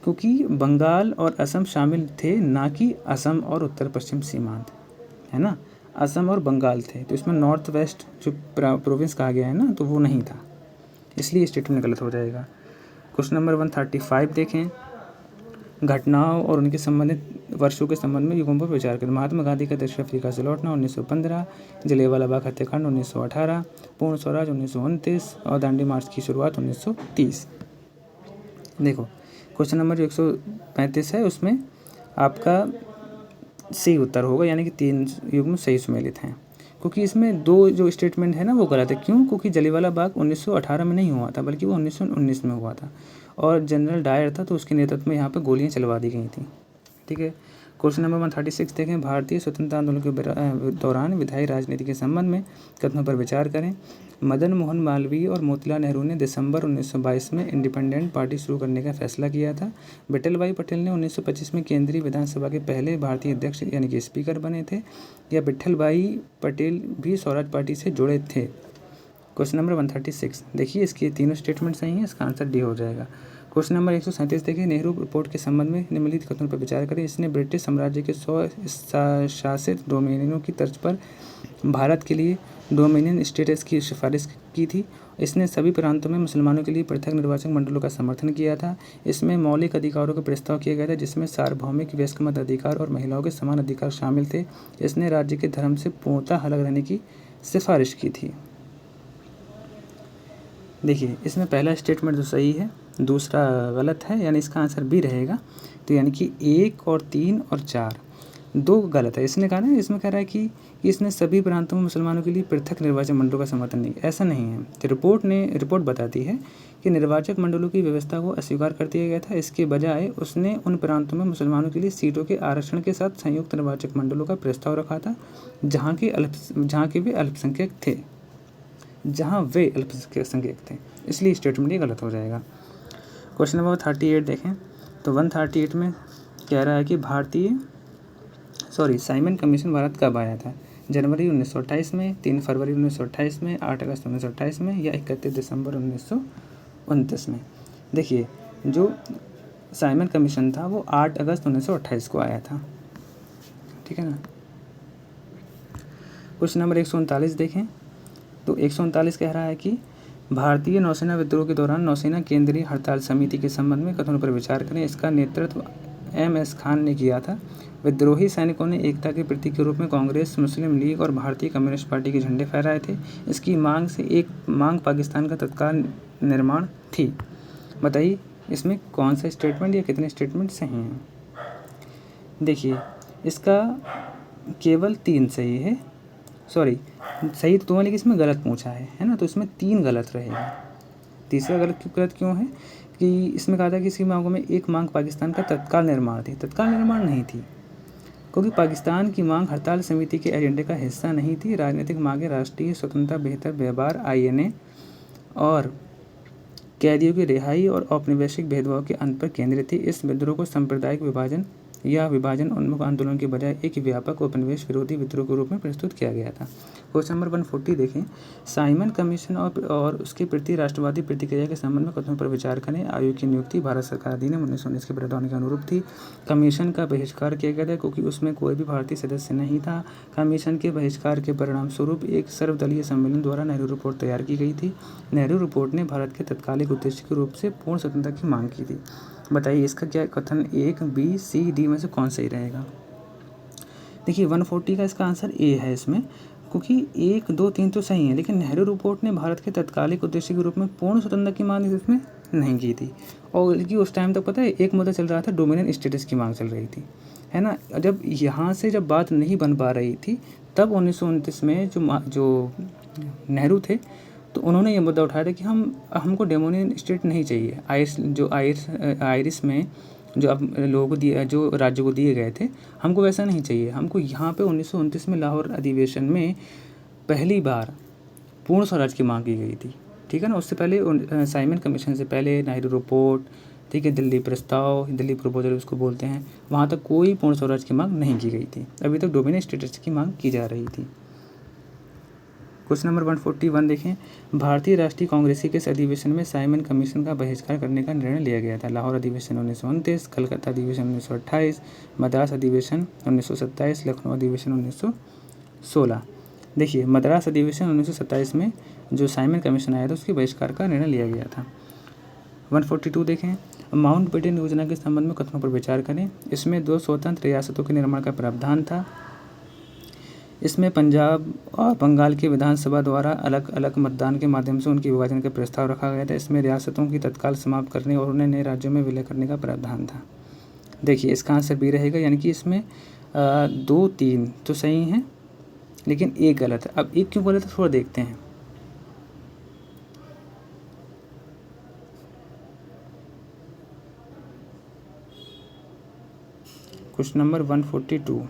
क्योंकि बंगाल और असम शामिल थे, ना कि असम और उत्तर पश्चिम सीमांत, है ना। असम और बंगाल थे, तो इसमें नॉर्थ वेस्ट जो प्रोविंस कहा गया है ना, तो वो नहीं था, इसलिए स्टेटमेंट गलत हो जाएगा। क्वेश्चन नंबर 135 देखें, घटनाओं और उनके संबंधित वर्षों के संबंध में युगों पर विचार करें। महात्मा गांधी का दक्षिण अफ्रीका से लौटना 1915, जलियांवाला बाग हत्याकांड 1918, पूर्ण स्वराज 1929 और दांडी मार्च की शुरुआत 1930। देखो क्वेश्चन नंबर जो 135 है उसमें आपका सही उत्तर होगा, यानी कि 3 युग्म सही सुमेलित हैं, क्योंकि इसमें 2 जो स्टेटमेंट है ना वो गलत है। क्यों? क्योंकि जलियांवाला बाग 1918 में नहीं हुआ था, बल्कि वो 1919 में हुआ था, और जनरल डायर था, तो उसके नेतृत्व में यहाँ पर गोलियाँ चलवा दी गई थी। ठीक है। क्वेश्चन नंबर 136 देखें, भारतीय स्वतंत्रता आंदोलन के दौरान विधायी राजनीति के संबंध में कथनों पर विचार करें। मदन मोहन मालवीय और मोतीलाल नेहरू ने दिसंबर 1922 में इंडिपेंडेंट पार्टी शुरू करने का फैसला किया था। विठल भाई पटेल ने 1925 में केंद्रीय विधानसभा के पहले भारतीय अध्यक्ष यानी कि स्पीकर बने थे, या विठल भाई पटेल भी स्वराज पार्टी से जुड़े थे। क्वेश्चन नंबर 136 देखिए, इसके तीनों स्टेटमेंट सही हैं, इसका आंसर डी हो जाएगा। क्वेश्चन नंबर 137 देखिए, नेहरू रिपोर्ट के संबंध में निम्नलिखित कथनों पर विचार करें। इसने ब्रिटिश साम्राज्य के 100 शासित डोमिनियनों की तर्ज पर भारत के लिए डोमिनियन स्टेटस की सिफारिश की थी। इसने सभी प्रांतों में मुसलमानों के लिए पृथक निर्वाचन मंडलों का समर्थन किया था। इसमें मौलिक अधिकारों का प्रस्ताव किया गया था, जिसमें सार्वभौमिक वयस्क मत अधिकार और महिलाओं के समान अधिकार शामिल थे। इसने राज्य के धर्म से पूर्णतः अलग रहने की सिफारिश की थी। देखिए इसमें पहला स्टेटमेंट जो सही है, दूसरा गलत है, यानी इसका आंसर बी रहेगा। तो यानी कि 1 और 3 और 4 2 गलत है। इसने कहा ना, इसमें कह रहा है कि इसने सभी प्रांतों में मुसलमानों के लिए पृथक निर्वाचन मंडलों का समर्थन नहीं किया, ऐसा नहीं है। तो रिपोर्ट बताती है कि निर्वाचक मंडलों की व्यवस्था को अस्वीकार कर दिया गया था। इसके बजाय उसने उन प्रांतों में मुसलमानों के लिए सीटों के आरक्षण के साथ संयुक्त निर्वाचक मंडलों का प्रस्ताव रखा था, जहाँ के वे अल्पसंख्यक थे, इसलिए स्टेटमेंट ये गलत हो जाएगा। क्वेश्चन नंबर 38 देखें, तो 138 में कह रहा है कि साइमन कमीशन भारत कब आया था? जनवरी 1928 में, 3 फरवरी 1928 में, 8 अगस्त 1928 में, या 31 दिसंबर 1929 में। देखिए जो साइमन कमीशन था वो 8 अगस्त 1928 को आया था, ठीक है ना। क्वेश्चन नंबर 139 देखें, तो 139 कह रहा है कि भारतीय नौसेना विद्रोह के दौरान नौसेना केंद्रीय हड़ताल समिति के संबंध में कथनों पर विचार करें। इसका नेतृत्व MS खान ने किया था। विद्रोही सैनिकों ने एकता के प्रतीक के रूप में कांग्रेस, मुस्लिम लीग और भारतीय कम्युनिस्ट पार्टी के झंडे फहराए थे। इसकी मांग पाकिस्तान का तत्काल निर्माण थी। बताइए इसमें कौन सा स्टेटमेंट या कितने स्टेटमेंट सही हैं? देखिए इसका केवल 3 सही है, सही तो है, लेकिन इसमें गलत पूछा है ना, तो इसमें 3 गलत रहेगा। तीसरा गलत क्यों है कि इसमें कहा था कि इसकी मांगों में एक मांग पाकिस्तान का तत्काल निर्माण थी। तत्काल निर्माण नहीं थी, क्योंकि पाकिस्तान की मांग हड़ताल समिति के एजेंडे का हिस्सा नहीं थी। राजनीतिक मांगें राष्ट्रीय स्वतंत्रता, बेहतर व्यवहार, INA और कैदियों की रिहाई और औपनिवेशिक भेदभाव के अंत पर केंद्रित थी। इस विद्रोह को सांप्रदायिक विभाजन उन्मुख आंदोलन के बजाय एक व्यापक उपनिवेश विरोधी विद्रोह के रूप में प्रस्तुत किया गया था। क्वेश्चन नंबर 140 देखें, साइमन कमीशन और उसके प्रति राष्ट्रवादी प्रतिक्रिया के संबंध में कथनों पर विचार करें। आयोग की नियुक्ति भारत सरकार अधिनियम 1919 के प्रावधान के अनुरूप थी। कमीशन का बहिष्कार किया गया था क्योंकि उसमें कोई भी भारतीय सदस्य नहीं था। कमीशन के बहिष्कार के परिणाम स्वरूप एक सर्वदलीय सम्मेलन द्वारा नेहरू रिपोर्ट तैयार की गई थी। नेहरू रिपोर्ट ने भारत के तत्कालिक उद्देश्य के रूप से पूर्ण स्वतंत्रता की मांग की थी। बताइए इसका क्या कथन 1, B, C, D में से कौन सही रहेगा? देखिए 140 का इसका आंसर A है इसमें, क्योंकि 1, 2, 3 तो सही है, लेकिन नेहरू रिपोर्ट ने भारत के तत्कालिक उद्देश्य के रूप में पूर्ण स्वतंत्रता की मांग इसमें नहीं की थी। और बल्कि उस टाइम तक पता है एक मुद्दा चल रहा था, डोमिनियन स्टेटस की मांग चल रही थी, है ना। जब यहाँ से जब बात नहीं बन पा रही थी, तब 1929 में जो नेहरू थे, तो उन्होंने ये मुद्दा उठाया था कि हमको डोमिनियन स्टेट नहीं चाहिए। आयरिश में जो अब लोगों को दिए, जो राज्यों को दिए गए थे, हमको वैसा नहीं चाहिए। हमको यहाँ पे 1929 में लाहौर अधिवेशन में पहली बार पूर्ण स्वराज की मांग की गई थी, ठीक है ना। उससे पहले साइमन कमीशन से पहले नेहरू रिपोर्ट, ठीक है, दिल्ली प्रस्ताव, दिल्ली प्रपोजल उसको बोलते हैं, वहाँ तक कोई पूर्ण स्वराज की मांग नहीं की गई थी। अभी तक डोमिनेट स्टेटस की मांग की जा रही थी। क्वेश्चन नंबर 141 देखें, भारतीय राष्ट्रीय कांग्रेस के किस अधिवेशन में साइमन कमीशन का बहिष्कार करने का निर्णय लिया गया था? लाहौर अधिवेशन 1929, कलकत्ता अधिवेशन 1928, मद्रास अधिवेशन 1927, लखनऊ अधिवेशन 1916। देखिए, मद्रास अधिवेशन 1927 में जो साइमन कमीशन आया था उसके बहिष्कार का निर्णय लिया गया था। 142 देखें, माउंटबेटन योजना के संबंध में कथनों पर विचार करें। इसमें 2 स्वतंत्र रियासतों के निर्माण का प्रावधान था। इसमें पंजाब और बंगाल की विधानसभा द्वारा अलग अलग मतदान के माध्यम से उनके विभाजन का प्रस्ताव रखा गया था। इसमें रियासतों की तत्काल समाप्त करने और उन्हें नए राज्यों में विलय करने का प्रावधान था। देखिए, इसका आंसर बी रहेगा, यानी कि इसमें 2-3 तो सही हैं, लेकिन एक गलत है। अब एक क्यों गलत है थोड़ा देखते हैं। क्वेश्चन नंबर 142,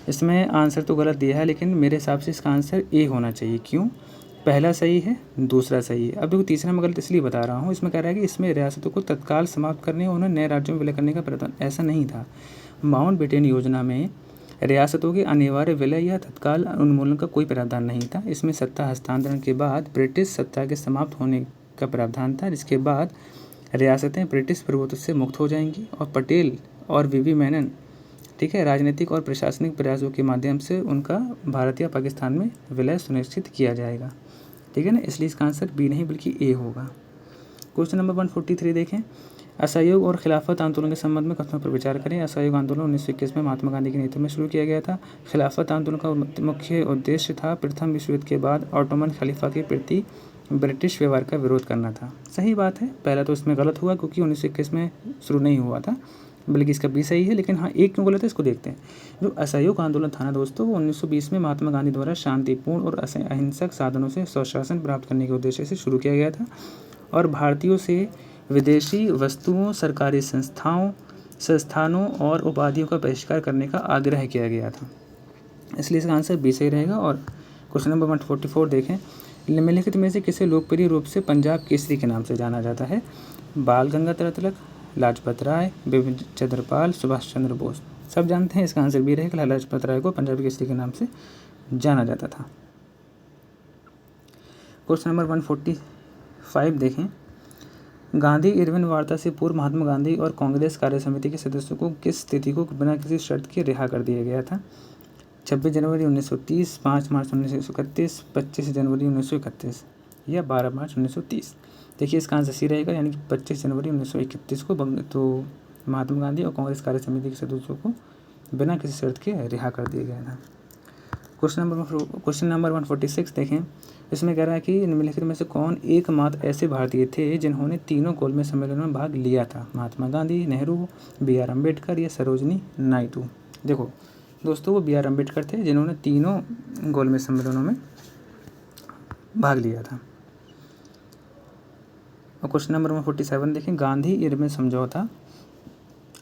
इसमें आंसर तो गलत दिया है, लेकिन मेरे हिसाब से इसका आंसर ए होना चाहिए। क्यों? पहला सही है, दूसरा सही है। अब देखो, तीसरा मैं गलत इसलिए बता रहा हूँ, इसमें कह रहा है कि इसमें रियासतों को तत्काल समाप्त करने और उन्हें नए राज्यों में विलय करने का प्रावधान, ऐसा नहीं था। माउंटबेटन योजना में रियासतों के अनिवार्य विलय या तत्काल उन्मूलन का कोई प्रावधान नहीं था। इसमें सत्ता हस्तांतरण के बाद ब्रिटिश सत्ता के समाप्त होने का प्रावधान था, जिसके बाद रियासतें ब्रिटिश प्रभुत्व से मुक्त हो जाएंगी और पटेल और वीवी मेनन, ठीक है, राजनीतिक और प्रशासनिक प्रयासों के माध्यम से उनका भारत या पाकिस्तान में विलय सुनिश्चित किया जाएगा, ठीक है ना। इसलिए इसका आंसर बी नहीं बल्कि ए होगा। क्वेश्चन नंबर 143 देखें, असहयोग और खिलाफत आंदोलन के संबंध में कथनों पर विचार करें। असहयोग आंदोलन 1921 में महात्मा गांधी के नेतृत्व में शुरू किया गया था। खिलाफत आंदोलन का मुख्य उद्देश्य था प्रथम विश्व युद्ध के बाद ऑटोमन खलीफा के प्रति ब्रिटिश व्यवहार का विरोध करना था। सही बात है, पहला तो इसमें गलत हुआ क्योंकि 1921 में शुरू नहीं हुआ था, बल्कि इसका बी सही है। लेकिन हाँ, एक क्यों गलत है इसको देखते हैं। जो असहयोग आंदोलन था ना दोस्तों, वो 1920 में महात्मा गांधी द्वारा शांतिपूर्ण और अहिंसक साधनों से स्वशासन प्राप्त करने के उद्देश्य से शुरू किया गया था और भारतीयों से विदेशी वस्तुओं, सरकारी संस्थानों और उपाधियों का बहिष्कार करने का आग्रह किया गया था। इसलिए इसका आंसर बी सही रहेगा। और क्वेश्चन नंबर 144 देखें, निम्नलिखित में से किसे लोकप्रिय रूप से पंजाब केसरी के नाम से जाना जाता है? बाल गंगाधर तिलक, लाजपत राय, बिपिन चंद्र पाल, सुभाष चंद्र बोस। सब जानते हैं, इसका आंसर बी रहेगा। लाजपत राय को पंजाब केसरी के नाम से जाना जाता था। क्वेश्चन नंबर 145 देखें, गांधी इरविन वार्ता से पूर्व महात्मा गांधी और कांग्रेस कार्य समिति के सदस्यों को किस तिथि को बिना किसी शर्त के रिहा कर दिया गया था? 26 जनवरी 1930, 5 मार्च 1931, 25 जनवरी 1931 या 12 मार्च 1930। देखिए, इसका आंसर सी रहेगा, यानी कि 25 जनवरी 1931 को तो महात्मा गांधी और कांग्रेस कार्य समिति के सदस्यों को बिना किसी शर्त के रिहा कर दिया गया था। क्वेश्चन नंबर 146 देखें, इसमें कह रहा है कि निम्नलिखित में से कौन एकमात्र ऐसे भारतीय थे जिन्होंने तीनों गोलमेज सम्मेलनों में भाग लिया था? महात्मा गांधी, नेहरू, BR अम्बेडकर या सरोजनी नायडू। देखो दोस्तों, वो BR अम्बेडकर थे जिन्होंने तीनों गोलमेज सम्मेलनों में भाग लिया था। और क्वेश्चन नंबर 147 देखें, गांधी इरविन समझौता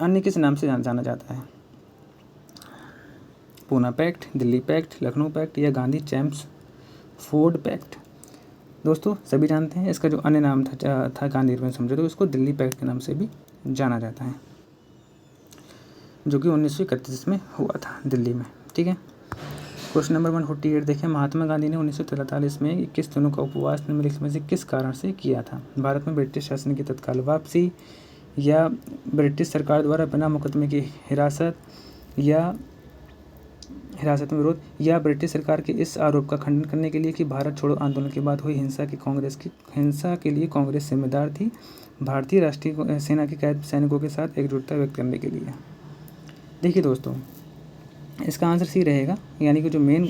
अन्य किस नाम से जाना जाता है? Poona pact, Delhi pact, Lucknow pact या गांधी चैम्प्स-फोर्ड पैक्ट। दोस्तों सभी जानते हैं, इसका जो अन्य नाम था गांधी इरविन समझौता, उसको दिल्ली पैक्ट के नाम से भी जाना जाता है, जो कि 1931 में हुआ था दिल्ली में, ठीक है। क्वेश्चन नंबर 148 देखें, महात्मा गांधी ने 1943 में 21 दिनों का उपवास निम्नलिखित में से किस कारण से किया था? भारत में ब्रिटिश शासन की तत्काल वापसी, या ब्रिटिश सरकार द्वारा बिना मुकदमे की हिरासत में विरोध, या ब्रिटिश सरकार के इस आरोप का खंडन करने के लिए कि भारत छोड़ो आंदोलन के बाद हुई हिंसा के लिए कांग्रेस जिम्मेदार थी, भारतीय राष्ट्रीय सेना के कैद सैनिकों के साथ एकजुटता व्यक्त करने के लिए। देखिए दोस्तों, इसका आंसर सी रहेगा, यानी कि जो मेन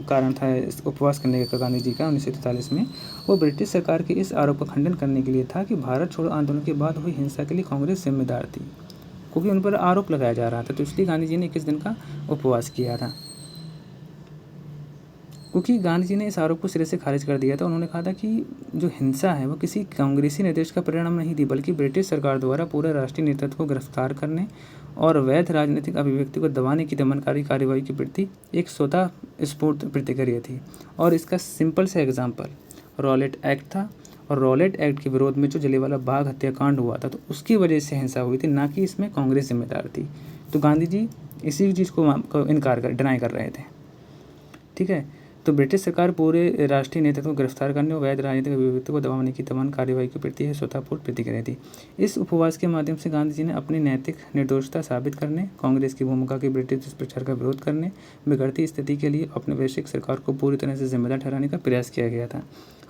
कारण था इस उपवास करने का गांधी जी का 1943 में, वो ब्रिटिश सरकार के इस आरोप का खंडन करने के लिए था कि भारत छोड़ो आंदोलन के बाद हुई हिंसा के लिए कांग्रेस जिम्मेदार थी, क्योंकि उन पर आरोप लगाया जा रहा था। तो इसलिए गांधी जी ने 21 दिन का उपवास किया था। क्योंकि गांधी जी ने इस आरोप को सिरे से खारिज कर दिया था। उन्होंने कहा था कि जो हिंसा है वो किसी कांग्रेसी निर्देश का परिणाम नहीं थी, बल्कि ब्रिटिश सरकार द्वारा पूरे राष्ट्रीय नेतृत्व को गिरफ्तार करने और वैध राजनीतिक अभिव्यक्ति को दबाने की दमनकारी कार्रवाई के प्रति एक स्वतः स्फूर्त प्रतिक्रिया थी। और इसका सिंपल सा एग्जाम्पल रॉलेट एक्ट था, और रॉलेट एक्ट के विरोध में जो जलियांवाला बाग हत्याकांड हुआ था, तो उसकी वजह से हिंसा हुई थी, ना कि इसमें कांग्रेस जिम्मेदार थी। तो गांधी जी इसी चीज़ को डिनाई कर रहे थे। ठीक है, तो ब्रिटिश सरकार पूरे राष्ट्रीय नेतृत्व को गिरफ्तार करने और वैध राजनीतिक अभिव्यक्ति को दबाने की दमन कार्रवाई के प्रति स्वतःपूर्व प्रतिक्रिया थी। इस उपवास के माध्यम से गांधी जी ने अपनी नैतिक निर्दोषता साबित करने, कांग्रेस की भूमिका के ब्रिटिश दुष्प्रचार का विरोध करने, बिगड़ती स्थिति के लिए अपने वैश्विक सरकार को पूरी तरह से जिम्मेदार ठहराने का प्रयास किया गया था।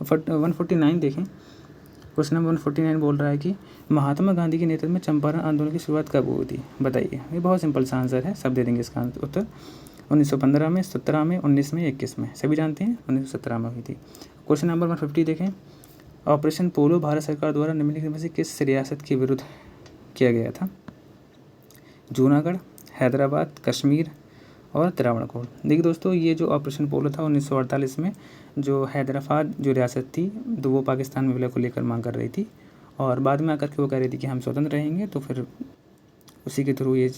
149 देखें, क्वेश्चन नंबर 149 बोल रहा है कि महात्मा गांधी के नेतृत्व में चंपारण आंदोलन की शुरुआत कब हुई थी, बताइए। ये बहुत सिंपल सा आंसर है, सब दे देंगे इसका उत्तर। 1915 में, 17 में, 19 में, 21 में, सभी जानते हैं 1917 में हुई थी। क्वेश्चन नंबर 150 देखें, ऑपरेशन पोलो भारत सरकार द्वारा निम्नलिखित में से किस रियासत के विरुद्ध किया गया था? जूनागढ़, हैदराबाद, कश्मीर और त्रावणकोर। देखिए दोस्तों, ये जो ऑपरेशन पोलो था 1948 में, जो हैदराबाद जो रियासत थी, तो वो पाकिस्तान में विलय को लेकर मांग कर रही थी, और बाद में आकर के वो कह रही थी कि हम स्वतंत्र रहेंगे। तो फिर उसी के थ्रू ये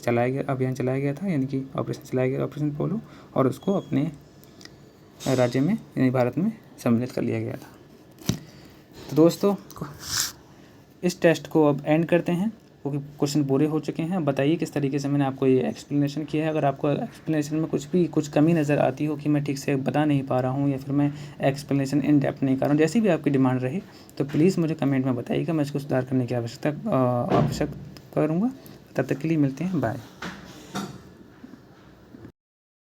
अभियान चलाया गया था, यानी कि ऑपरेशन चलाया गया, ऑपरेशन पोलो, और उसको अपने राज्य में यानी भारत में सम्मिलित कर लिया गया था। तो दोस्तों इस टेस्ट को अब एंड करते हैं, क्योंकि क्वेश्चन पूरे हो चुके हैं। बताइए किस तरीके से मैंने आपको ये एक्सप्लेनेशन किया है। अगर आपको एक्सप्लेनेशन में कुछ कमी नज़र आती हो कि मैं ठीक से बता नहीं पा रहा हूँ, या फिर मैं एक्सप्लेनेशन इन डेप्थ नहीं कर रहा हूँ, जैसी भी आपकी डिमांड रहे, तो प्लीज़ मुझे कमेंट में बताइएगा। मैं इसको सुधार करने की आवश्यकता करूँगा। तब तक के लिए मिलते हैं, बाय।